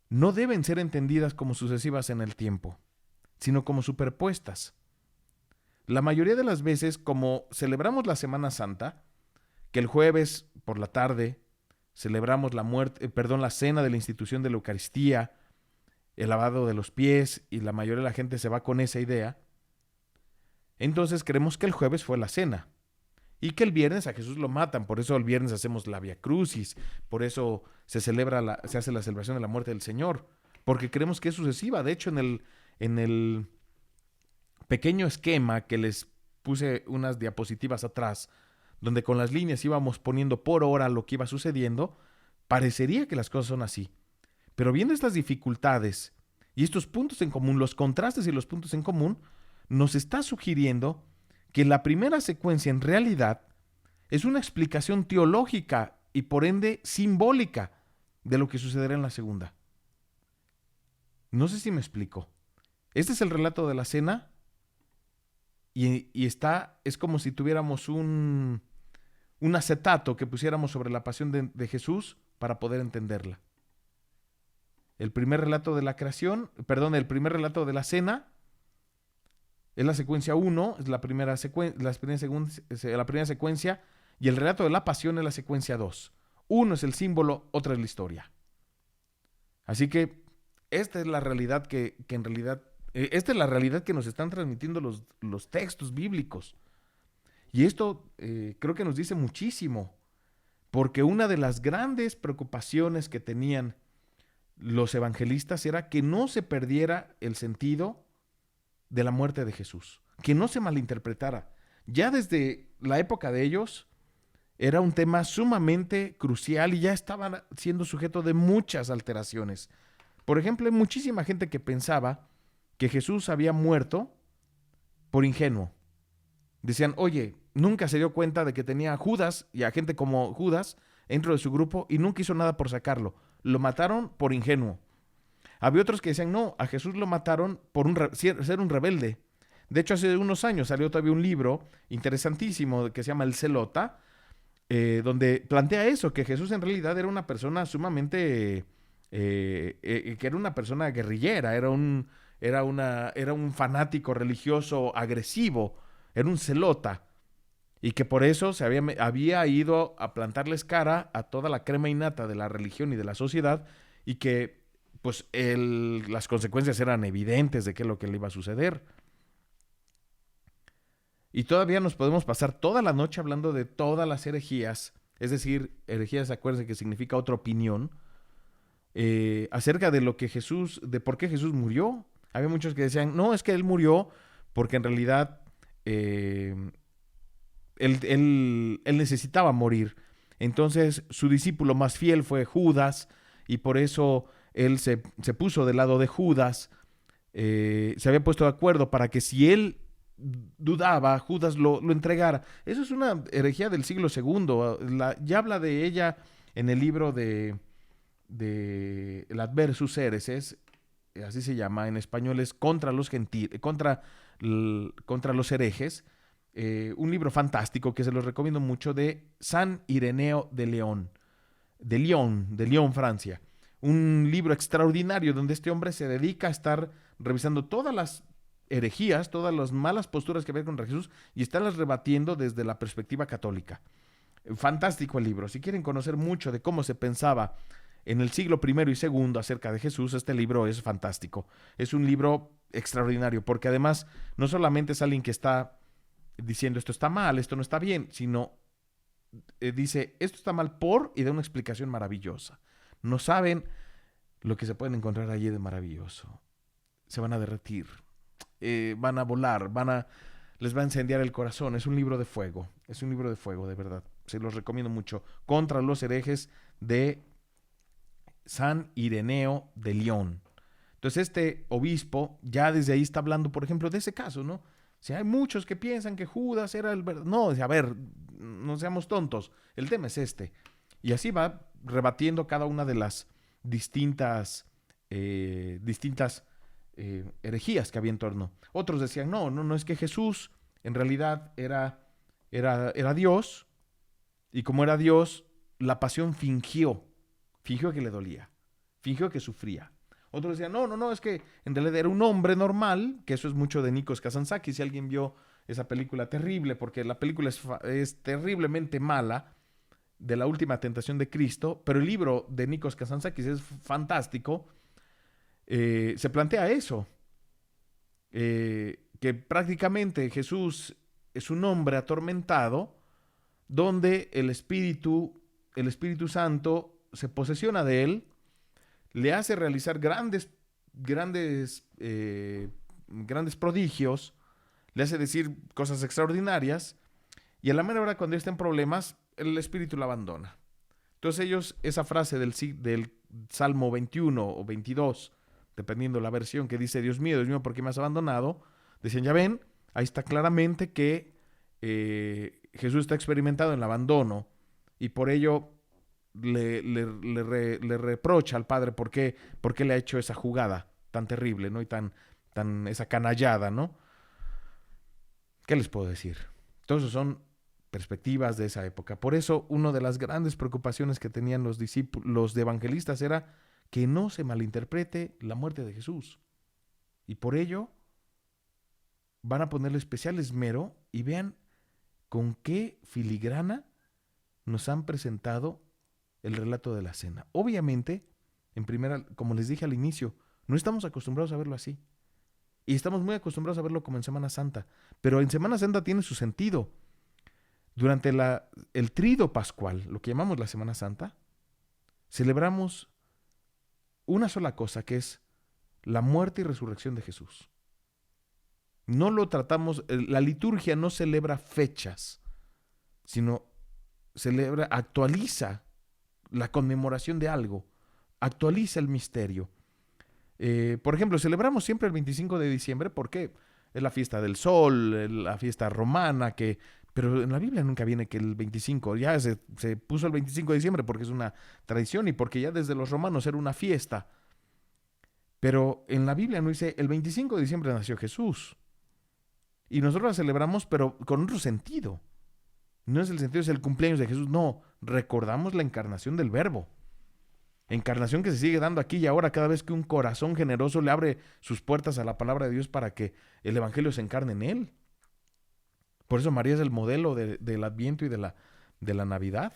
no deben ser entendidas como sucesivas en el tiempo, sino como superpuestas. La mayoría de las veces, como celebramos la Semana Santa, que el jueves por la tarde celebramos la cena de la institución de la Eucaristía, el lavado de los pies, y la mayoría de la gente se va con esa idea, entonces creemos que el jueves fue la cena y que el viernes a Jesús lo matan. Por eso el viernes hacemos la Vía Crucis, por eso se hace la celebración de la muerte del Señor, porque creemos que es sucesiva. De hecho, en el pequeño esquema que les puse unas diapositivas atrás, donde con las líneas íbamos poniendo por hora lo que iba sucediendo, parecería que las cosas son así. Pero viendo estas dificultades y estos puntos en común, los contrastes y los puntos en común, nos está sugiriendo que la primera secuencia en realidad es una explicación teológica y por ende simbólica de lo que sucederá en la segunda. No sé si me explico. Este es el relato de la cena y es como si tuviéramos un acetato que pusiéramos sobre la pasión de Jesús para poder entenderla. El primer relato de la creación, el primer relato de la cena es la secuencia 1, es la primera secuencia, y el relato de la pasión es la secuencia 2. Uno es el símbolo, otra es la historia. Así que esta es la realidad esta es la realidad que nos están transmitiendo los textos bíblicos. Y esto creo que nos dice muchísimo, porque una de las grandes preocupaciones que tenían los evangelistas era que no se perdiera el sentido de la muerte de Jesús, que no se malinterpretara. Ya desde la época de ellos era un tema sumamente crucial y ya estaban siendo sujeto de muchas alteraciones. Por ejemplo, hay muchísima gente que pensaba que Jesús había muerto por ingenuo. Decían, oye, nunca se dio cuenta de que tenía a Judas y a gente como Judas dentro de su grupo y nunca hizo nada por sacarlo. Lo mataron por ingenuo. Había otros que decían, no, a Jesús lo mataron por ser un rebelde. De hecho, hace unos años salió todavía un libro interesantísimo que se llama El Zelota, donde plantea eso, que Jesús en realidad era una persona sumamente, que era una persona guerrillera, era un fanático religioso agresivo, era un celota, y que por eso había ido a plantarles cara a toda la crema innata de la religión y de la sociedad, y que pues las consecuencias eran evidentes de qué es lo que le iba a suceder. Y todavía nos podemos pasar toda la noche hablando de todas las herejías, es decir, herejías, acuérdense que significa otra opinión, acerca de lo que de por qué Jesús murió. Había muchos que decían, no, es que él murió porque en realidad él necesitaba morir. Entonces su discípulo más fiel fue Judas y por eso él se puso del lado de Judas. Se había puesto de acuerdo para que si él dudaba, Judas lo entregara. Eso es una herejía del siglo segundo. Ya habla de ella en el libro de el Adversus Hereses, así se llama, en español es contra los herejes. Un libro fantástico que se los recomiendo mucho, de San Ireneo de León, de Lyon, Francia. Un libro extraordinario donde este hombre se dedica a estar revisando todas las herejías, todas las malas posturas que había contra Jesús y estarlas rebatiendo desde la perspectiva católica. Fantástico el libro. Si quieren conocer mucho de cómo se pensaba en el siglo I y II acerca de Jesús, este libro es fantástico. Es un libro extraordinario porque además no solamente es alguien que está diciendo esto está mal, esto no está bien, sino dice esto está mal y da una explicación maravillosa. No saben lo que se pueden encontrar allí de maravilloso. Se van a derretir, van a volar, les va a incendiar el corazón. Es un libro de fuego, de verdad. Se los recomiendo mucho. Contra los herejes, de San Ireneo de León. Entonces este obispo ya desde ahí está hablando, por ejemplo, de ese caso, ¿no? Si hay muchos que piensan que Judas era el verdadero. No, a ver, no seamos tontos. El tema es este. Y así va rebatiendo cada una de las distintas herejías que había en torno. Otros decían, no es que Jesús en realidad era Dios, y como era Dios, la pasión fingió que le dolía, fingió que sufría. Otros decían, no, es que en realidad era un hombre normal, que eso es mucho de Nikos Kazantzakis. Si alguien vio esa película terrible, porque la película es terriblemente mala, de la última tentación de Cristo, pero el libro de Nikos Kazantzakis es fantástico. Se plantea eso, que prácticamente Jesús es un hombre atormentado, donde el Espíritu Santo se posesiona de él, le hace realizar grandes prodigios, le hace decir cosas extraordinarias, y a la mera hora cuando está en problemas, el Espíritu lo abandona. Entonces ellos, esa frase del Salmo 21 o 22, dependiendo la versión, que dice, Dios mío, ¿por qué me has abandonado? Decían, ya ven, ahí está claramente que Jesús está experimentado en el abandono, y por ello le reprocha al Padre por qué le ha hecho esa jugada tan terrible, ¿no? Y tan esa canallada, ¿no? ¿Qué les puedo decir? Todos esos son perspectivas de esa época. Por eso, una de las grandes preocupaciones que tenían los evangelistas era que no se malinterprete la muerte de Jesús. Y por ello van a ponerle especial esmero, y vean con qué filigrana nos han presentado el relato de la cena. Obviamente, como les dije al inicio, no estamos acostumbrados a verlo así. Y estamos muy acostumbrados a verlo como en Semana Santa. Pero en Semana Santa tiene su sentido. Durante el Tríodo Pascual, lo que llamamos la Semana Santa, celebramos una sola cosa, que es la muerte y resurrección de Jesús. No lo tratamos, la liturgia no celebra fechas, sino actualiza la conmemoración de algo, actualiza el misterio. Por ejemplo, celebramos siempre el 25 de diciembre porque es la fiesta del sol, la fiesta romana, pero en la Biblia nunca viene que el 25, ya se puso el 25 de diciembre porque es una tradición y porque ya desde los romanos era una fiesta. Pero en la Biblia no dice, el 25 de diciembre nació Jesús. Y nosotros la celebramos, pero con otro sentido. No es el sentido, es el cumpleaños de Jesús. No, recordamos la encarnación del Verbo. Encarnación que se sigue dando aquí y ahora cada vez que un corazón generoso le abre sus puertas a la palabra de Dios para que el Evangelio se encarne en él. Por eso María es el modelo del Adviento y de la Navidad.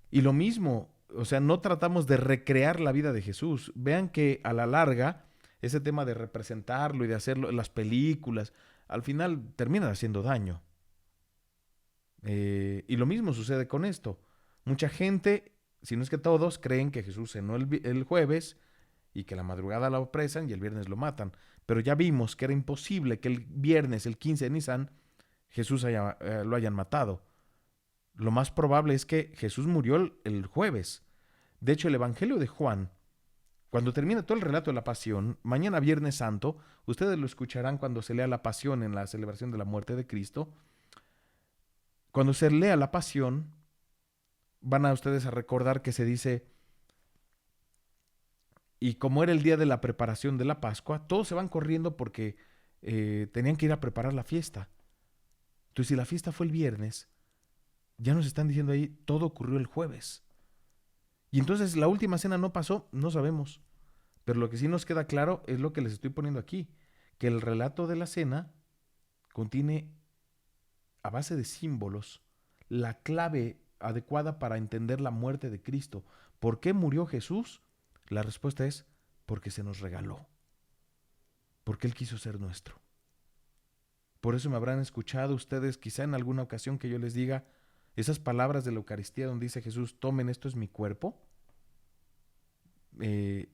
Y lo mismo, o sea, no tratamos de recrear la vida de Jesús. Vean que a la larga, ese tema de representarlo y de hacerlo en las películas, al final terminan haciendo daño. Y lo mismo sucede con esto. Mucha gente, si no es que todos, creen que Jesús cenó el jueves y que la madrugada lo apresan y el viernes lo matan. Pero ya vimos que era imposible que el viernes, el 15 de Nisan, Jesús lo hayan matado. Lo más probable es que Jesús murió el jueves. De hecho, el Evangelio de Juan, cuando termina todo el relato de la pasión, mañana Viernes Santo, ustedes lo escucharán cuando se lea la pasión en la celebración de la muerte de Cristo. Cuando se lea la pasión, van a ustedes a recordar que se dice, y como era el día de la preparación de la Pascua, todos se van corriendo porque tenían que ir a preparar la fiesta. Entonces, si la fiesta fue el viernes, ya nos están diciendo ahí, todo ocurrió el jueves. Y entonces la última cena no pasó, no sabemos. Pero lo que sí nos queda claro es lo que les estoy poniendo aquí, que el relato de la cena contiene, a base de símbolos, la clave adecuada para entender la muerte de Cristo. ¿Por qué murió Jesús? La respuesta es porque se nos regaló, porque Él quiso ser nuestro. Por eso me habrán escuchado ustedes quizá en alguna ocasión que yo les diga esas palabras de la Eucaristía donde dice Jesús, tomen, esto es mi cuerpo.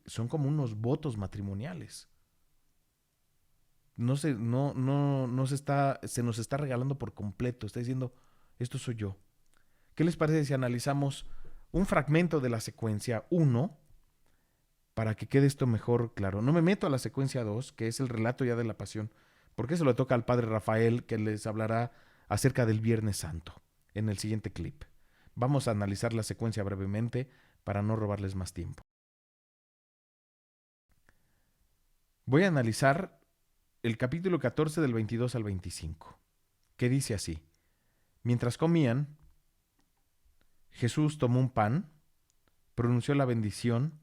Son como unos votos matrimoniales. Se nos está regalando por completo. Está diciendo, esto soy yo. ¿Qué les parece si analizamos un fragmento de la secuencia 1 para que quede esto mejor claro? No me meto a la secuencia 2, que es el relato ya de la pasión, porque eso le toca al padre Rafael, que les hablará acerca del Viernes Santo en el siguiente clip. Vamos a analizar la secuencia brevemente para no robarles más tiempo. Voy a analizar el capítulo 14 del 22 al 25, que dice así. Mientras comían, Jesús tomó un pan, pronunció la bendición,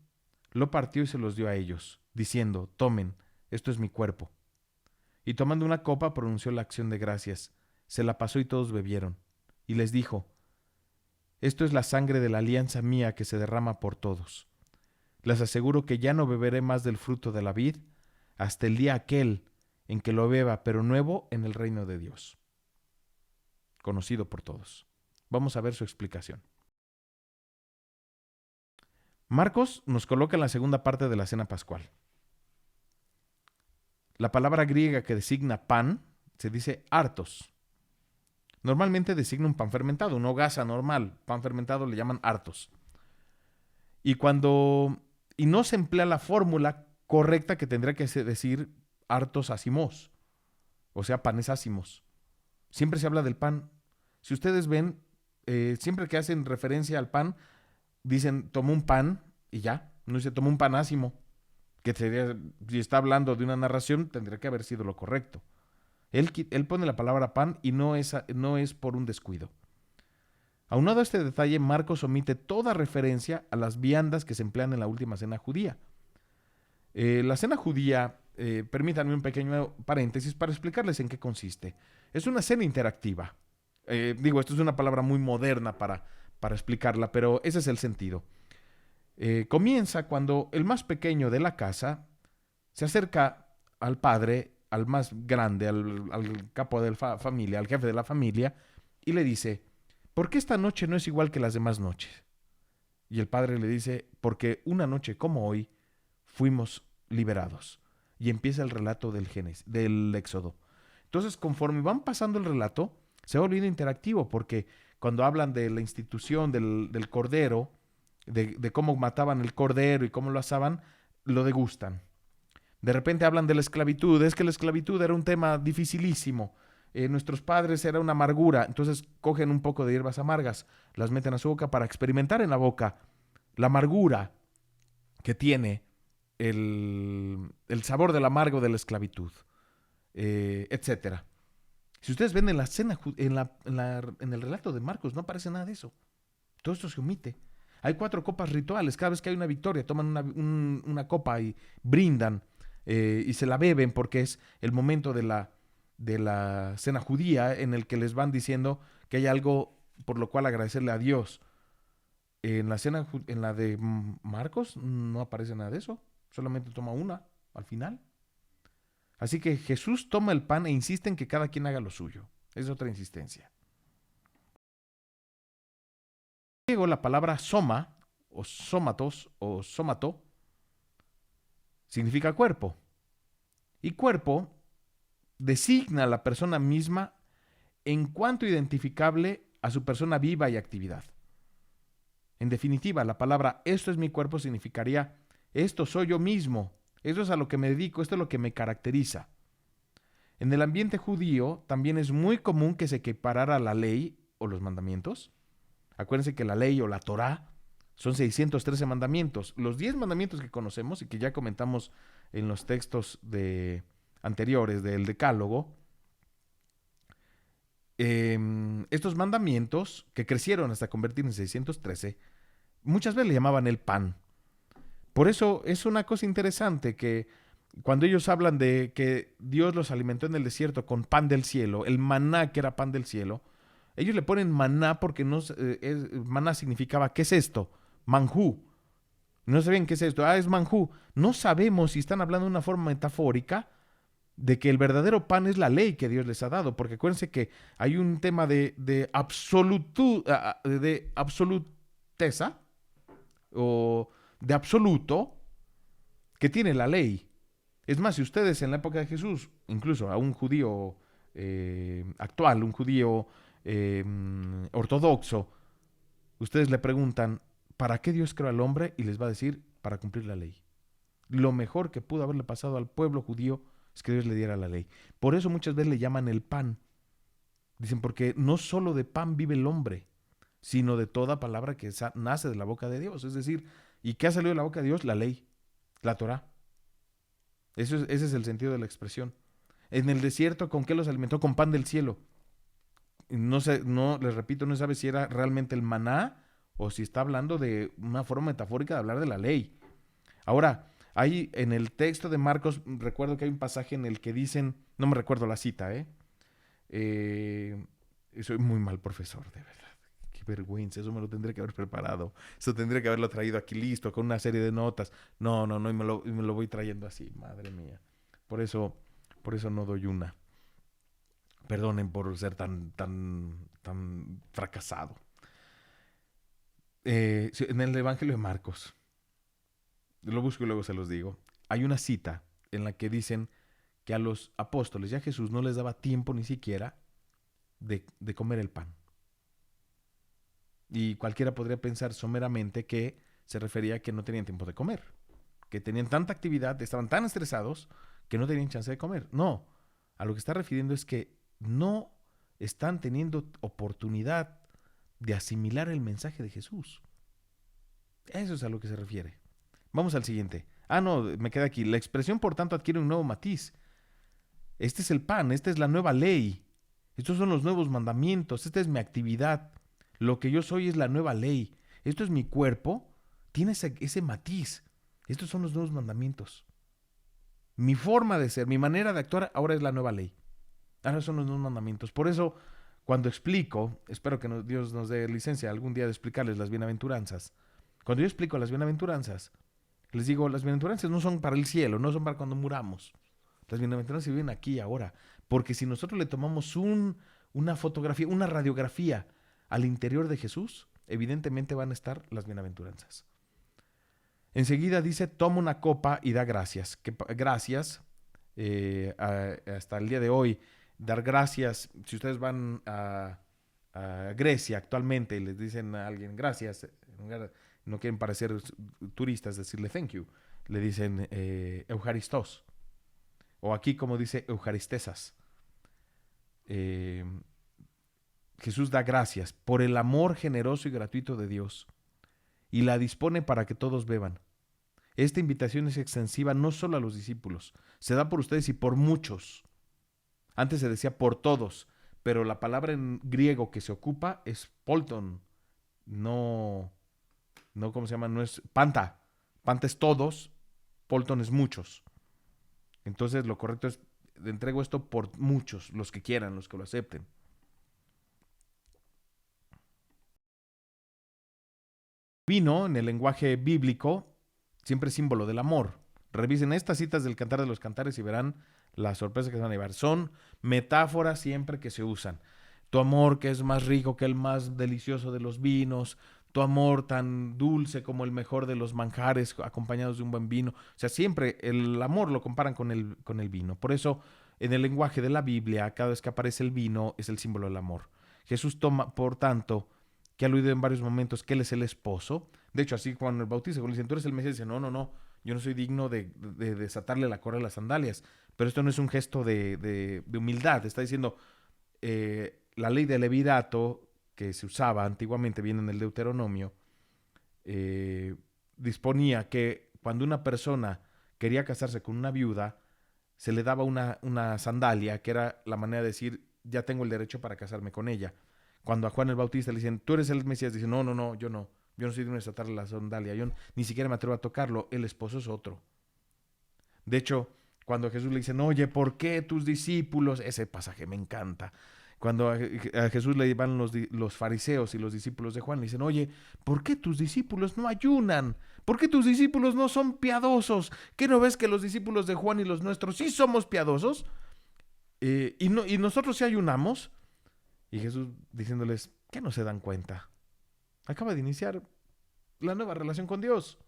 lo partió y se los dio a ellos, diciendo, tomen, esto es mi cuerpo. Y tomando una copa pronunció la acción de gracias, se la pasó y todos bebieron. Y les dijo, esto es la sangre de la alianza mía que se derrama por todos. Les aseguro que ya no beberé más del fruto de la vid hasta el día aquel en que lo beba, pero nuevo en el reino de Dios, conocido por todos. Vamos a ver su explicación. Marcos nos coloca en la segunda parte de la cena pascual. La palabra griega que designa pan se dice artos. Normalmente designa un pan fermentado, una hogaza normal. Pan fermentado le llaman artos. Y no se emplea la fórmula correcta que tendría que decir artos ácimos, o sea, panes ácimos. Siempre se habla del pan. Si ustedes ven, siempre que hacen referencia al pan, dicen tomó un pan y ya. No dice tomó un pan ácimo, que si está hablando de una narración, tendría que haber sido lo correcto. Él pone la palabra pan y no es por un descuido. Aunado a este detalle, Marcos omite toda referencia a las viandas que se emplean en la última cena judía. La cena judía, permítanme un pequeño paréntesis para explicarles en qué consiste. Es una cena interactiva. Esto es una palabra muy moderna para explicarla, pero ese es el sentido. Comienza cuando el más pequeño de la casa se acerca al padre, al más grande, al capo de la familia, al jefe de la familia, y le dice, ¿por qué esta noche no es igual que las demás noches? Y el padre le dice, porque una noche como hoy fuimos liberados. y empieza el relato del Éxodo. Entonces, conforme van pasando el relato, se va volviendo interactivo, porque cuando hablan de la institución del cordero, de cómo mataban el cordero y cómo lo asaban, lo degustan. De repente hablan de la esclavitud, es que la esclavitud era un tema dificilísimo. Nuestros padres era una amargura, entonces cogen un poco de hierbas amargas, las meten a su boca para experimentar en la boca la amargura que tiene el sabor del amargo de la esclavitud, etcétera. Si ustedes ven en la escena, en el relato de Marcos, no aparece nada de eso. Todo esto se omite. Hay 4 copas rituales. Cada vez que hay una victoria, toman una copa y brindan y se la beben, porque es el momento de la cena judía en el que les van diciendo que hay algo por lo cual agradecerle a Dios. En la de Marcos no aparece nada de eso. Solamente toma una al final. Así que Jesús toma el pan e insiste en que cada quien haga lo suyo. Es otra insistencia. En griego, la palabra soma, o somatos, o somato, significa cuerpo. Y cuerpo designa a la persona misma en cuanto identificable a su persona viva y actividad. En definitiva, la palabra esto es mi cuerpo significaría esto soy yo mismo, esto es a lo que me dedico, esto es lo que me caracteriza. En el ambiente judío también es muy común que se equiparara la ley o los mandamientos. Acuérdense que la ley o la Torá son 613 mandamientos. Los 10 mandamientos que conocemos y que ya comentamos en los textos anteriores del Decálogo, estos mandamientos que crecieron hasta convertirse en 613, muchas veces le llamaban el pan. Por eso es una cosa interesante que cuando ellos hablan de que Dios los alimentó en el desierto con pan del cielo, el maná que era pan del cielo, ellos le ponen maná porque maná significaba, ¿qué es esto? Manjú. No sabían qué es esto. Es manjú. No sabemos si están hablando de una forma metafórica de que el verdadero pan es la ley que Dios les ha dado, porque acuérdense que hay un tema de absoluteza o de absoluto que tiene la ley. Es más, si ustedes en la época de Jesús, incluso a un judío actual, un judío ortodoxo, ustedes le preguntan, ¿para qué Dios creó al hombre? Y les va a decir, para cumplir la ley. Lo mejor que pudo haberle pasado al pueblo judío es que Dios le diera la ley. Por eso muchas veces le llaman el pan. Dicen, porque no solo de pan vive el hombre, sino de toda palabra que nace de la boca de Dios. Es decir, ¿y qué ha salido de la boca de Dios? La ley, la Torá. Ese es el sentido de la expresión. En el desierto, ¿con qué los alimentó? Con pan del cielo. No sé, les repito, no sabe si era realmente el maná o si está hablando de una forma metafórica de hablar de la ley. Ahora, hay en el texto de Marcos, recuerdo que hay un pasaje en el que dicen, no me recuerdo la cita, soy muy mal profesor, de verdad. Qué vergüenza, eso me lo tendría que haber preparado. Eso tendría que haberlo traído aquí listo, con una serie de notas. No, y me lo voy trayendo así, madre mía. Por eso no doy una. Perdonen por ser tan fracasado. En el Evangelio de Marcos, lo busco y luego se los digo, hay una cita en la que dicen que a los apóstoles y a Jesús no les daba tiempo ni siquiera de comer el pan. Y cualquiera podría pensar someramente que se refería a que no tenían tiempo de comer, que tenían tanta actividad, estaban tan estresados que no tenían chance de comer. No, a lo que está refiriendo es que no están teniendo oportunidad de asimilar el mensaje de Jesús. Eso es a lo que se refiere. Vamos al siguiente. No, me queda aquí. La expresión, por tanto, adquiere un nuevo matiz. Este es el pan, esta es la nueva ley. Estos son los nuevos mandamientos, esta es mi actividad. Lo que yo soy es la nueva ley. Esto es mi cuerpo, tiene ese matiz. Estos son los nuevos mandamientos. Mi forma de ser, mi manera de actuar ahora es la nueva ley. Ahora son los nuevos mandamientos. Por eso, cuando explico, espero que Dios nos dé licencia algún día de explicarles las bienaventuranzas. Cuando yo explico las bienaventuranzas, les digo, las bienaventuranzas no son para el cielo, no son para cuando muramos. Las bienaventuranzas viven aquí y ahora. Porque si nosotros le tomamos una fotografía, una radiografía al interior de Jesús, evidentemente van a estar las bienaventuranzas. Enseguida dice, toma una copa y da gracias. Gracias hasta el día de hoy, dar gracias. Si ustedes van a Grecia actualmente y les dicen a alguien gracias, no quieren parecer turistas, decirle thank you, le dicen Eucharistos, o aquí como dice Eucharistesas. Eh, Jesús da gracias por el amor generoso y gratuito de Dios y la dispone para que todos beban. Esta invitación es extensiva no solo a los discípulos, se da por ustedes y por muchos. Antes se decía por todos, pero la palabra en griego que se ocupa es polton, no, no, ¿cómo se llama? No es panta. Panta es todos, polton es muchos. Entonces lo correcto es, entrego esto por muchos, los que quieran, los que lo acepten. Vino, en el lenguaje bíblico, siempre es símbolo del amor. Revisen estas citas del Cantar de los Cantares y verán la sorpresa que se van a llevar. Son metáforas siempre que se usan. Tu amor que es más rico que el más delicioso de los vinos, tu amor tan dulce como el mejor de los manjares acompañados de un buen vino. O sea, siempre el amor lo comparan con el vino. Por eso, en el lenguaje de la Biblia, cada vez que aparece el vino es el símbolo del amor. Jesús toma, por tanto, que ha aludido en varios momentos que él es el esposo. De hecho, así cuando el bautizo, cuando le dicen, tú eres el Mesías, dice, no, no, no, yo no soy digno de desatarle la correa a las sandalias. Pero esto no es un gesto de humildad, está diciendo, la ley del levirato que se usaba antiguamente, viene en el Deuteronomio, eh, disponía que cuando una persona quería casarse con una viuda, se le daba una sandalia, que era la manera de decir, ya tengo el derecho para casarme con ella. Cuando a Juan el Bautista le dicen, tú eres el Mesías, dice, no, no, no, yo no. Yo no soy digno de desatarle la sandalia, yo ni siquiera me atrevo a tocarlo, el esposo es otro. De hecho, cuando Jesús le dicen, oye, ¿por qué tus discípulos? Ese pasaje me encanta. Cuando a Jesús le van los fariseos y los discípulos de Juan, le dicen, oye, ¿por qué tus discípulos no ayunan? ¿Por qué tus discípulos no son piadosos? ¿Qué no ves que los discípulos de Juan y los nuestros sí somos piadosos? Y nosotros sí ayunamos. Y Jesús diciéndoles, ¿qué no se dan cuenta? Acaba de iniciar la nueva relación con Dios.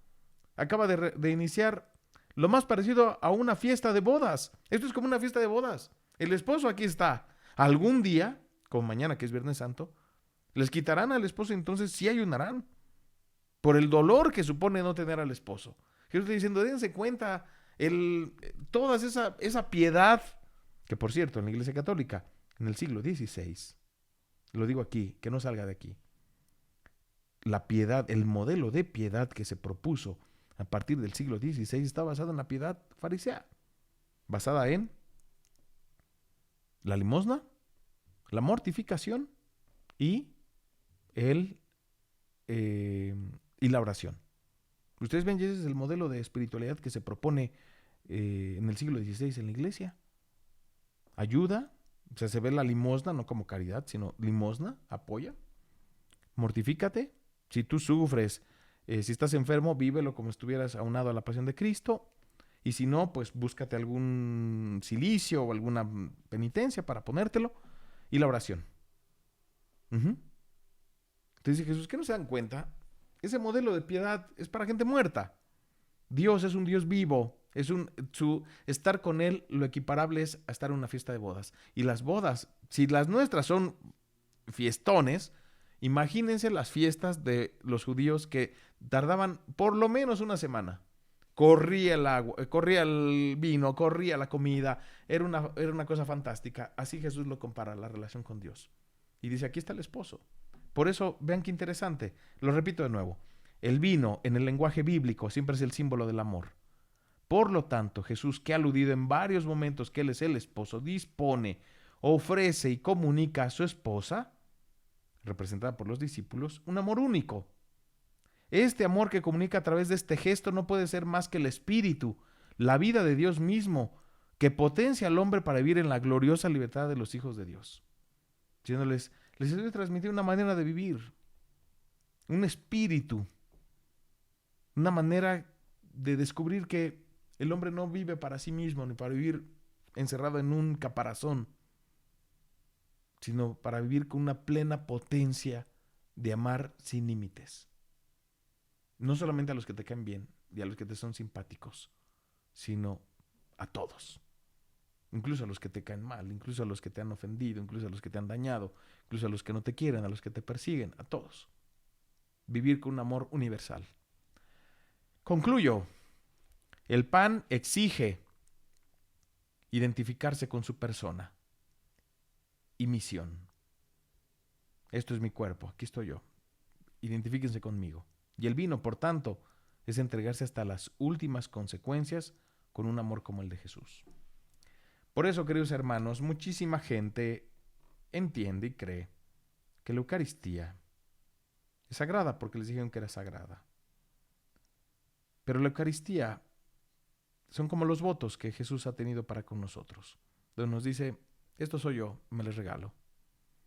Acaba de iniciar lo más parecido a una fiesta de bodas. Esto es como una fiesta de bodas. El esposo aquí está. Algún día, como mañana que es Viernes Santo, les quitarán al esposo y entonces sí ayunarán. Por el dolor que supone no tener al esposo. Jesús está diciendo, dense cuenta, toda esa piedad, que por cierto, en la Iglesia Católica, en el siglo XVI, lo digo aquí, que no salga de aquí, la piedad, el modelo de piedad que se propuso a partir del siglo XVI está basado en la piedad farisea, basada en la limosna, la mortificación y el y la oración. Ustedes ven, ese es el modelo de espiritualidad que se propone en el siglo XVI en la iglesia. Ayuda, o sea, se ve la limosna no como caridad, sino limosna, apoya. Mortifícate. Si tú sufres, si estás enfermo, vívelo como estuvieras aunado a la pasión de Cristo. Y si no, pues búscate algún cilicio o alguna penitencia para ponértelo. Y la oración. Uh-huh. Entonces dice Jesús, ¿qué no se dan cuenta? Ese modelo de piedad es para gente muerta. Dios es un Dios vivo. Estar con Él lo equiparable es a estar en una fiesta de bodas. Y las bodas, si las nuestras son fiestones, imagínense las fiestas de los judíos que tardaban por lo menos una semana. Corría el agua, corría el vino, corría la comida. Era una cosa fantástica. Así Jesús lo compara, la relación con Dios. Y dice, aquí está el esposo. Por eso, vean qué interesante. Lo repito de nuevo. El vino, en el lenguaje bíblico, siempre es el símbolo del amor. Por lo tanto, Jesús, que ha aludido en varios momentos que Él es el esposo, dispone, ofrece y comunica a su esposa, representada por los discípulos, un amor único. Este amor que comunica a través de este gesto no puede ser más que el Espíritu, la vida de Dios mismo, que potencia al hombre para vivir en la gloriosa libertad de los hijos de Dios. Diciéndoles, les estoy transmitiendo una manera de vivir, un espíritu, una manera de descubrir que el hombre no vive para sí mismo, ni para vivir encerrado en un caparazón, sino para vivir con una plena potencia de amar sin límites. No solamente a los que te caen bien y a los que te son simpáticos, sino a todos. incluso a los que te caen mal, incluso a los que te han ofendido, incluso a los que te han dañado, incluso a los que no te quieren, a los que te persiguen, a todos. Vivir con un amor universal. Concluyo. El pan exige identificarse con su persona y misión. Esto es mi cuerpo, aquí estoy yo. Identifíquense conmigo. Y el vino, por tanto, es entregarse hasta las últimas consecuencias con un amor como el de Jesús. Por eso, queridos hermanos, muchísima gente entiende y cree que la Eucaristía es sagrada porque les dijeron que era sagrada. Pero la Eucaristía son como los votos que Jesús ha tenido para con nosotros, donde nos dice, esto soy yo, me les regalo.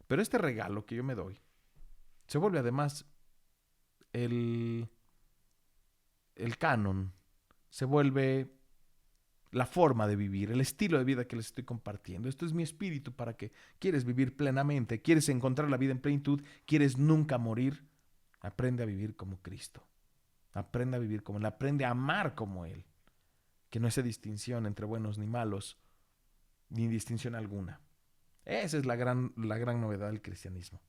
Pero este regalo que yo me doy se vuelve además el canon, se vuelve la forma de vivir, el estilo de vida que les estoy compartiendo. Esto es mi espíritu para que quieres vivir plenamente, quieres encontrar la vida en plenitud, quieres nunca morir. Aprende a vivir como Cristo. Aprende a vivir como Él, aprende a amar como Él. Que no hace distinción entre buenos ni malos, ni distinción alguna. Esa es la gran novedad del cristianismo.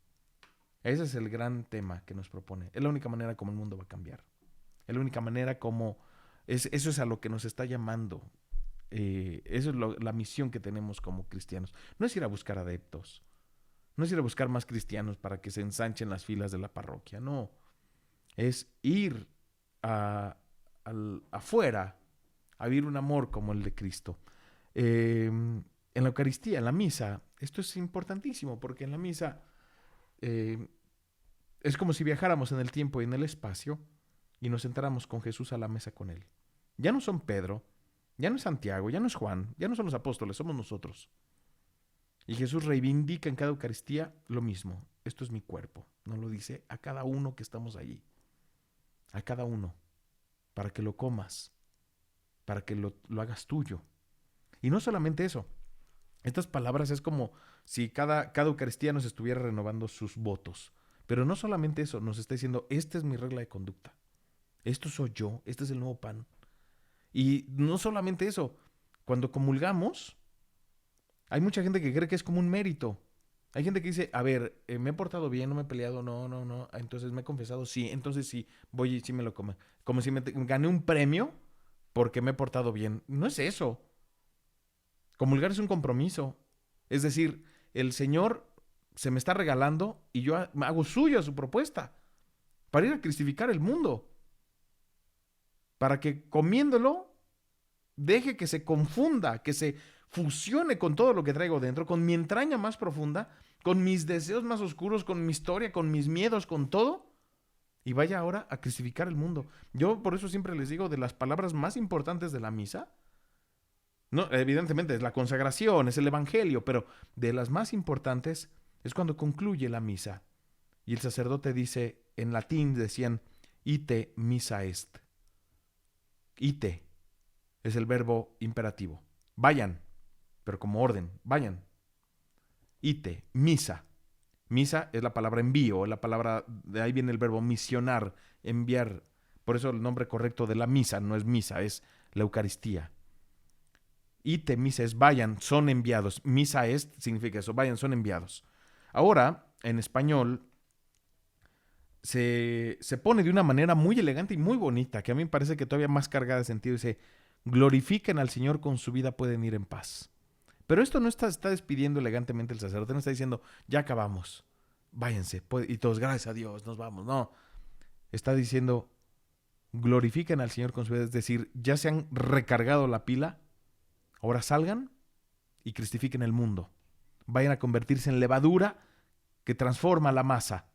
Ese es el gran tema que nos propone. Es la única manera como el mundo va a cambiar. Es la única manera como... eso es a lo que nos está llamando. Eso es la misión que tenemos como cristianos. No es ir a buscar adeptos. No es ir a buscar más cristianos para que se ensanchen las filas de la parroquia. No. Es ir afuera a vivir un amor como el de Cristo. En la Eucaristía, en la misa, esto es importantísimo porque en la misa es como si viajáramos en el tiempo y en el espacio y nos sentáramos con Jesús a la mesa con Él. Ya no son Pedro, ya no es Santiago, ya no es Juan, ya no son los apóstoles, somos nosotros. Y Jesús reivindica en cada Eucaristía lo mismo. Esto es mi cuerpo. Nos lo dice a cada uno que estamos allí. A cada uno. Para que lo comas. Para que lo hagas tuyo. Y no solamente eso. Estas palabras es como si cada Eucaristía nos estuviera renovando sus votos. Pero no solamente eso. Nos está diciendo, esta es mi regla de conducta. Esto soy yo. Este es el nuevo pan. Y no solamente eso. Cuando comulgamos, hay mucha gente que cree que es como un mérito. Hay gente que dice, a ver, me he portado bien, no me he peleado, no. Entonces me he confesado, sí. Entonces sí, voy y sí me lo come. Como si me gané un premio porque me he portado bien. No es eso. Comulgar es un compromiso. Es decir, el Señor se me está regalando y yo hago suya su propuesta para ir a cristificar el mundo. Para que comiéndolo deje que se confunda, que se fusione con todo lo que traigo dentro, con mi entraña más profunda, con mis deseos más oscuros, con mi historia, con mis miedos, con todo, y vaya ahora a cristificar el mundo. Yo por eso siempre les digo, de las palabras más importantes de la misa, no, evidentemente es la consagración, es el evangelio, pero de las más importantes es cuando concluye la misa. Y el sacerdote dice, en latín decían, ite missa est. Ite es el verbo imperativo. Vayan, pero como orden, vayan. Ite, misa. Misa es la palabra envío, la palabra, de ahí viene el verbo misionar, enviar. Por eso el nombre correcto de la misa no es misa, es la Eucaristía. Ite, misa es vayan, son enviados. Misa es significa eso, vayan, son enviados. Ahora, en español, se pone de una manera muy elegante y muy bonita, que a mí me parece que todavía más cargada de sentido. Dice, glorifiquen al Señor con su vida, pueden ir en paz. Pero esto no está despidiendo elegantemente el sacerdote, no está diciendo, ya acabamos, váyanse, y todos, gracias a Dios, nos vamos. No, está diciendo, glorifiquen al Señor con su vida, es decir, ya se han recargado la pila, ahora salgan y cristifiquen el mundo. Vayan a convertirse en levadura que transforma la masa.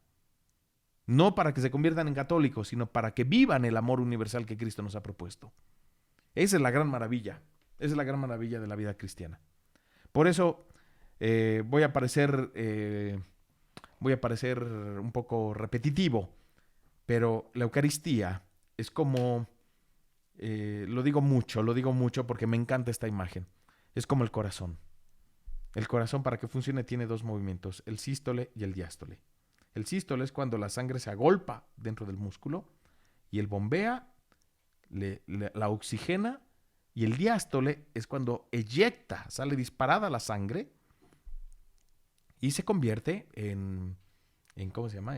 No para que se conviertan en católicos, sino para que vivan el amor universal que Cristo nos ha propuesto. Esa es la gran maravilla. Esa es la gran maravilla de la vida cristiana. Por eso voy a parecer un poco repetitivo, pero la Eucaristía es como, lo digo mucho porque me encanta esta imagen. Es como el corazón. El corazón, para que funcione, tiene dos movimientos, el sístole y el diástole. El sístole es cuando la sangre se agolpa dentro del músculo y el bombea, la oxigena Y el diástole es cuando eyecta, sale disparada la sangre y se convierte en ¿cómo se llama?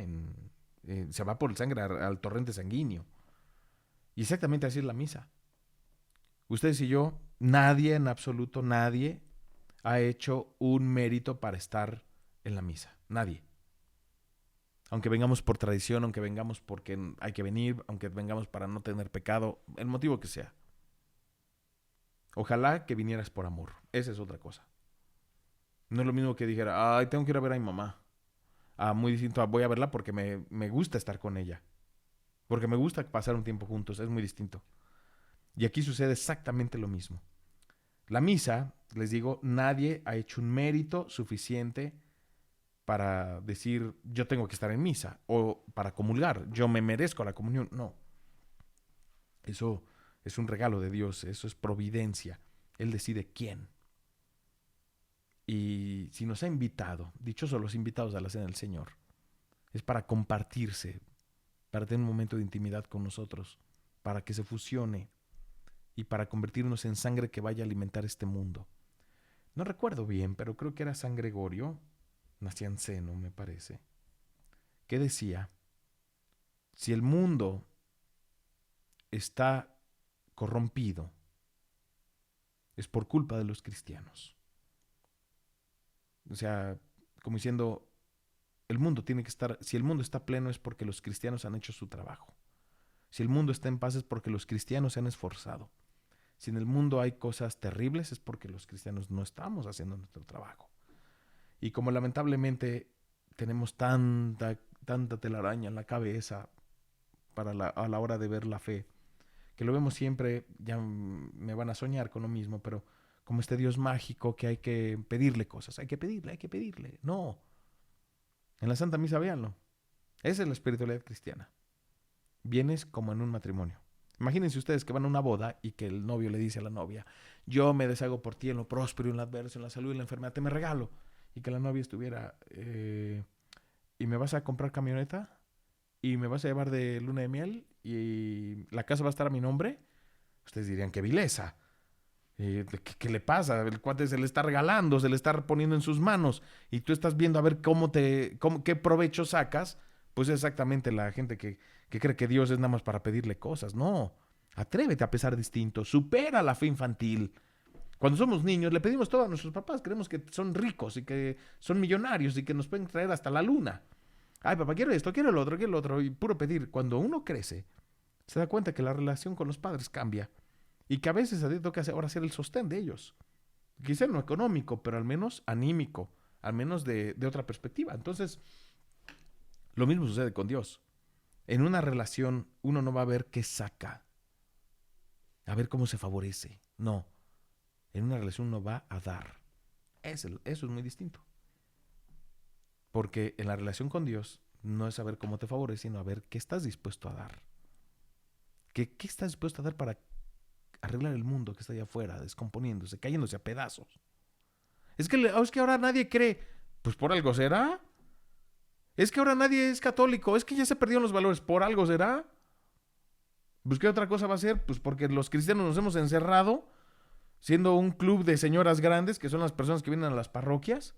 Se va por el sangre al torrente sanguíneo. Y exactamente así es la misa. Ustedes y yo, nadie, en absoluto nadie, ha hecho un mérito para estar en la misa. Nadie. Aunque vengamos por tradición, aunque vengamos porque hay que venir, aunque vengamos para no tener pecado, el motivo que sea. Ojalá que vinieras por amor. Esa es otra cosa. No es lo mismo que dijera, ay, tengo que ir a ver a mi mamá. Muy distinto a voy a verla porque me gusta estar con ella. Porque me gusta pasar un tiempo juntos. Es muy distinto. Y aquí sucede exactamente lo mismo. La misa, les digo, nadie ha hecho un mérito suficiente para decir yo tengo que estar en misa o para comulgar, yo me merezco la comunión. No, eso es un regalo de Dios, eso es providencia. Él decide quién. Y si nos ha invitado, dichosos los invitados a la cena del Señor, es para compartirse, para tener un momento de intimidad con nosotros, para que se fusione y para convertirnos en sangre que vaya a alimentar este mundo. No recuerdo bien, pero creo que era San Gregorio, Nacianceno, me parece, que decía, si el mundo está corrompido, es por culpa de los cristianos. O sea, como diciendo, el mundo tiene que estar, si el mundo está pleno es porque los cristianos han hecho su trabajo. Si el mundo está en paz es porque los cristianos se han esforzado. Si en el mundo hay cosas terribles es porque los cristianos no estamos haciendo nuestro trabajo. Y como lamentablemente tenemos tanta telaraña en la cabeza a la hora de ver la fe, que lo vemos siempre, ya me van a soñar con lo mismo, pero como este Dios mágico que hay que pedirle cosas, hay que pedirle. No, en la Santa Misa véanlo. Esa es la espiritualidad cristiana. Vienes como en un matrimonio. Imagínense ustedes que van a una boda y que el novio le dice a la novia, yo me deshago por ti en lo próspero, en lo adverso, en la salud y en la enfermedad, te me regalo. Y que la novia estuviera, ¿y me vas a comprar camioneta? ¿Y me vas a llevar de luna de miel? ¿Y la casa va a estar a mi nombre? Ustedes dirían, qué vileza. ¿Qué le pasa? El cuate se le está regalando, se le está poniendo en sus manos y tú estás viendo a ver qué provecho sacas. Pues es exactamente la gente que cree que Dios es nada más para pedirle cosas. No, atrévete a pensar distinto, supera la fe infantil. Cuando somos niños le pedimos todo a nuestros papás, creemos que son ricos y que son millonarios y que nos pueden traer hasta la luna. Ay, papá, quiero esto, quiero el otro, y puro pedir. Cuando uno crece, se da cuenta que la relación con los padres cambia y que a veces a ti toca ahora ser el sostén de ellos. Quizá no económico, pero al menos anímico, al menos de otra perspectiva. Entonces, lo mismo sucede con Dios. En una relación uno no va a ver qué saca, a ver cómo se favorece. No, en una relación uno va a dar. Eso es muy distinto. Porque en la relación con Dios no es saber cómo te favorece, sino a ver qué estás dispuesto a dar. ¿Qué estás dispuesto a dar para arreglar el mundo que está allá afuera, descomponiéndose, cayéndose a pedazos? Es que ahora nadie cree. Pues por algo será. Es que ahora nadie es católico. Es que ya se perdieron los valores. Por algo será. Pues ¿qué otra cosa va a ser? Pues porque los cristianos nos hemos encerrado siendo un club de señoras grandes, que son las personas que vienen a las parroquias,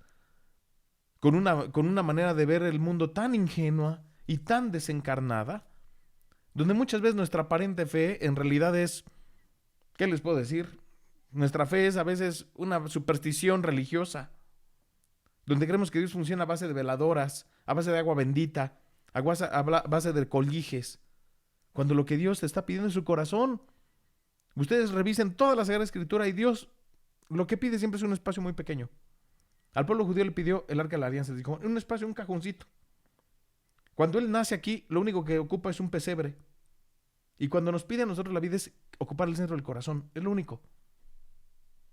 con una manera de ver el mundo tan ingenua y tan desencarnada, donde muchas veces nuestra aparente fe en realidad es, ¿qué les puedo decir? Nuestra fe es a veces una superstición religiosa, donde creemos que Dios funciona a base de veladoras, a base de agua bendita, a base de coliges, cuando lo que Dios te está pidiendo es su corazón. Ustedes revisen toda la Sagrada Escritura y Dios lo que pide siempre es un espacio muy pequeño. Al pueblo judío le pidió el Arca de la Alianza, le dijo, un espacio, un cajoncito. Cuando Él nace aquí, lo único que ocupa es un pesebre. Y cuando nos pide a nosotros la vida es ocupar el centro del corazón, es lo único.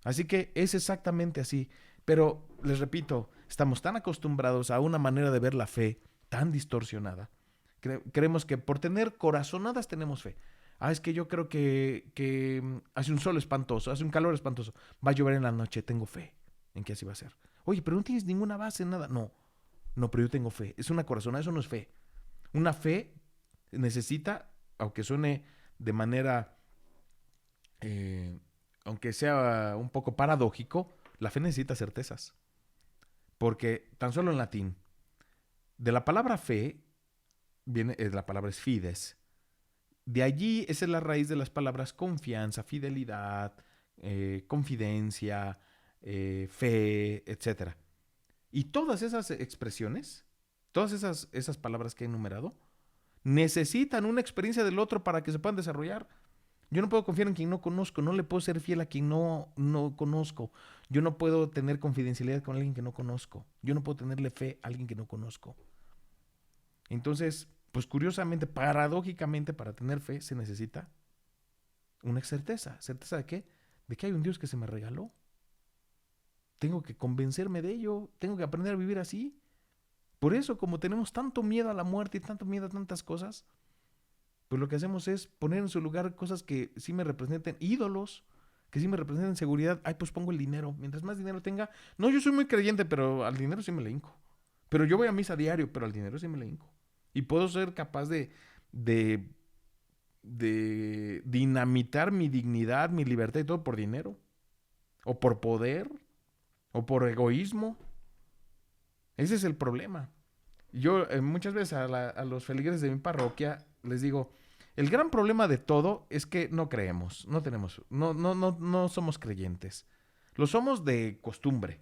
Así que es exactamente así. Pero, les repito, estamos tan acostumbrados a una manera de ver la fe tan distorsionada. Creemos que por tener corazonadas tenemos fe. Es que yo creo que hace un sol espantoso, hace un calor espantoso. Va a llover en la noche, tengo fe en que así va a ser. Oye, pero no tienes ninguna base, nada. No, pero yo tengo fe. Es una corazonada, eso no es fe. Una fe necesita, aunque suene de manera aunque sea un poco paradójico, la fe necesita certezas. Porque tan solo en latín, de la palabra fe, viene, la palabra es fides. De allí, esa es la raíz de las palabras confianza, fidelidad, confidencia, fe, etcétera. Y todas esas expresiones, todas esas palabras que he enumerado, necesitan una experiencia del otro para que se puedan desarrollar. Yo no puedo confiar en quien no conozco, no le puedo ser fiel a quien no conozco. Yo no puedo tener confidencialidad con alguien que no conozco. Yo no puedo tenerle fe a alguien que no conozco. Entonces, pues curiosamente, paradójicamente, para tener fe se necesita una certeza. ¿Certeza de qué? De que hay un Dios que se me regaló. Tengo que convencerme de ello. Tengo que aprender a vivir así. Por eso, como tenemos tanto miedo a la muerte y tanto miedo a tantas cosas, pues lo que hacemos es poner en su lugar cosas que sí me representen ídolos, que sí me representen seguridad. Ay, pues pongo el dinero. Mientras más dinero tenga. No, yo soy muy creyente, pero al dinero sí me le hinco. Pero yo voy a misa diario, pero al dinero sí me le hinco. Y puedo ser capaz de, de dinamitar mi dignidad, mi libertad y todo por dinero. O por poder. O por egoísmo. Ese es el problema. Yo muchas veces a los feligreses de mi parroquia les digo, el gran problema de todo es que no creemos, no tenemos, no somos creyentes. Lo somos de costumbre,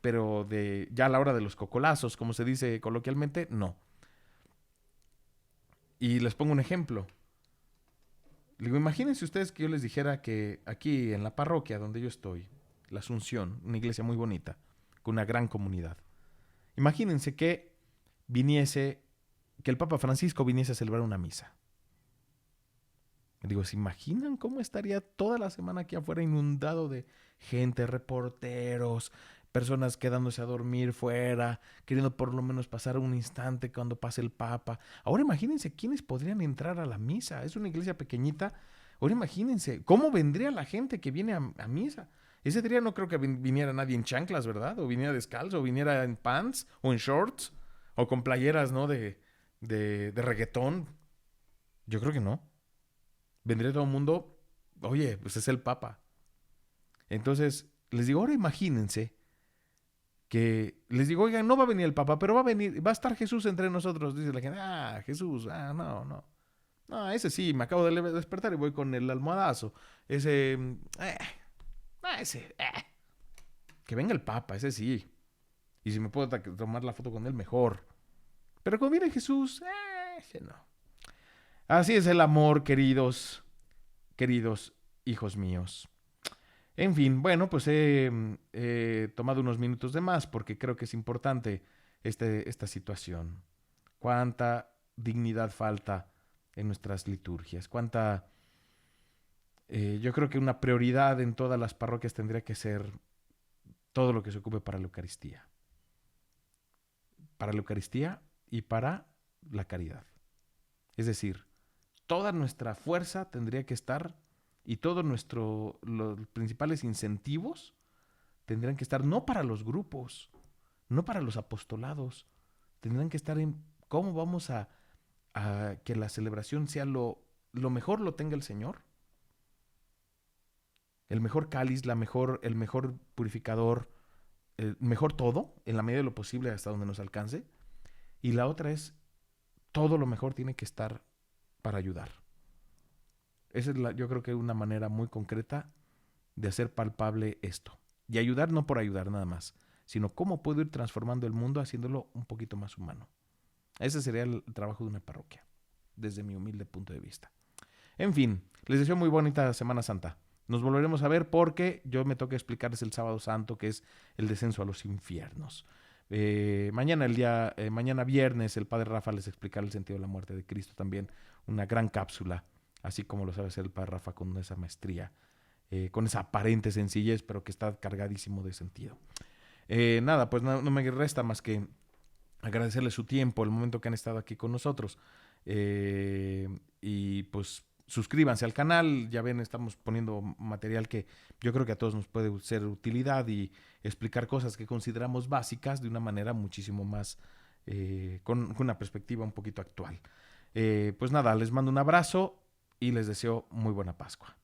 pero de ya a la hora de los cocolazos, como se dice coloquialmente, no. Y les pongo un ejemplo. Digo, imagínense ustedes que yo les dijera que aquí en la parroquia donde yo estoy, la Asunción, una iglesia muy bonita, con una gran comunidad. Imagínense que viniese, que el Papa Francisco viniese a celebrar una misa. Digo, ¿se imaginan cómo estaría toda la semana aquí afuera inundado de gente, reporteros, personas quedándose a dormir fuera, queriendo por lo menos pasar un instante cuando pase el Papa? Ahora imagínense quiénes podrían entrar a la misa. Es una iglesia pequeñita. Ahora imagínense cómo vendría la gente que viene a misa. Ese día no creo que viniera nadie en chanclas, ¿verdad? O viniera descalzo, o viniera en pants, o en shorts, o con playeras, ¿no? De reggaetón. Yo creo que no. Vendría todo el mundo, oye, pues es el Papa. Entonces, les digo, ahora imagínense que, les digo, oigan, no va a venir el Papa, pero va a venir, va a estar Jesús entre nosotros. Dice la gente, Jesús, no, no. No, ese sí, me acabo de despertar y voy con el almohadazo. Ese, ese, que venga el Papa, ese sí. Y si me puedo tomar la foto con él, mejor. Pero cuando viene Jesús, ese no. Así es el amor, queridos hijos míos. En fin, bueno, pues he tomado unos minutos de más porque creo que es importante esta situación. Cuánta dignidad falta en nuestras liturgias. Yo creo que una prioridad en todas las parroquias tendría que ser todo lo que se ocupe para la Eucaristía. Para la Eucaristía y para la caridad. Es decir, toda nuestra fuerza tendría que estar y todos los principales incentivos tendrían que estar no para los grupos, no para los apostolados, tendrían que estar en cómo vamos a que la celebración sea lo mejor lo tenga el Señor, el mejor cáliz, el mejor purificador, el mejor todo, en la medida de lo posible hasta donde nos alcance, y la otra es todo lo mejor tiene que estar para ayudar. Esa es yo creo que una manera muy concreta de hacer palpable esto. Y ayudar no por ayudar nada más, sino cómo puedo ir transformando el mundo haciéndolo un poquito más humano. Ese sería el trabajo de una parroquia, desde mi humilde punto de vista. En fin, les deseo muy bonita Semana Santa. Nos volveremos a ver porque yo me toca explicarles el Sábado Santo, que es el descenso a los infiernos. Mañana viernes, el Padre Rafa les explicará el sentido de la muerte de Cristo también, una gran cápsula, así como lo sabe hacer el Padre Rafa con esa maestría, con esa aparente sencillez, pero que está cargadísimo de sentido. Nada, pues no me resta más que agradecerles su tiempo, el momento que han estado aquí con nosotros. Y pues suscríbanse al canal, ya ven, estamos poniendo material que yo creo que a todos nos puede ser de utilidad y explicar cosas que consideramos básicas de una manera muchísimo más, con una perspectiva un poquito actual. Pues nada, les mando un abrazo y les deseo muy buena Pascua.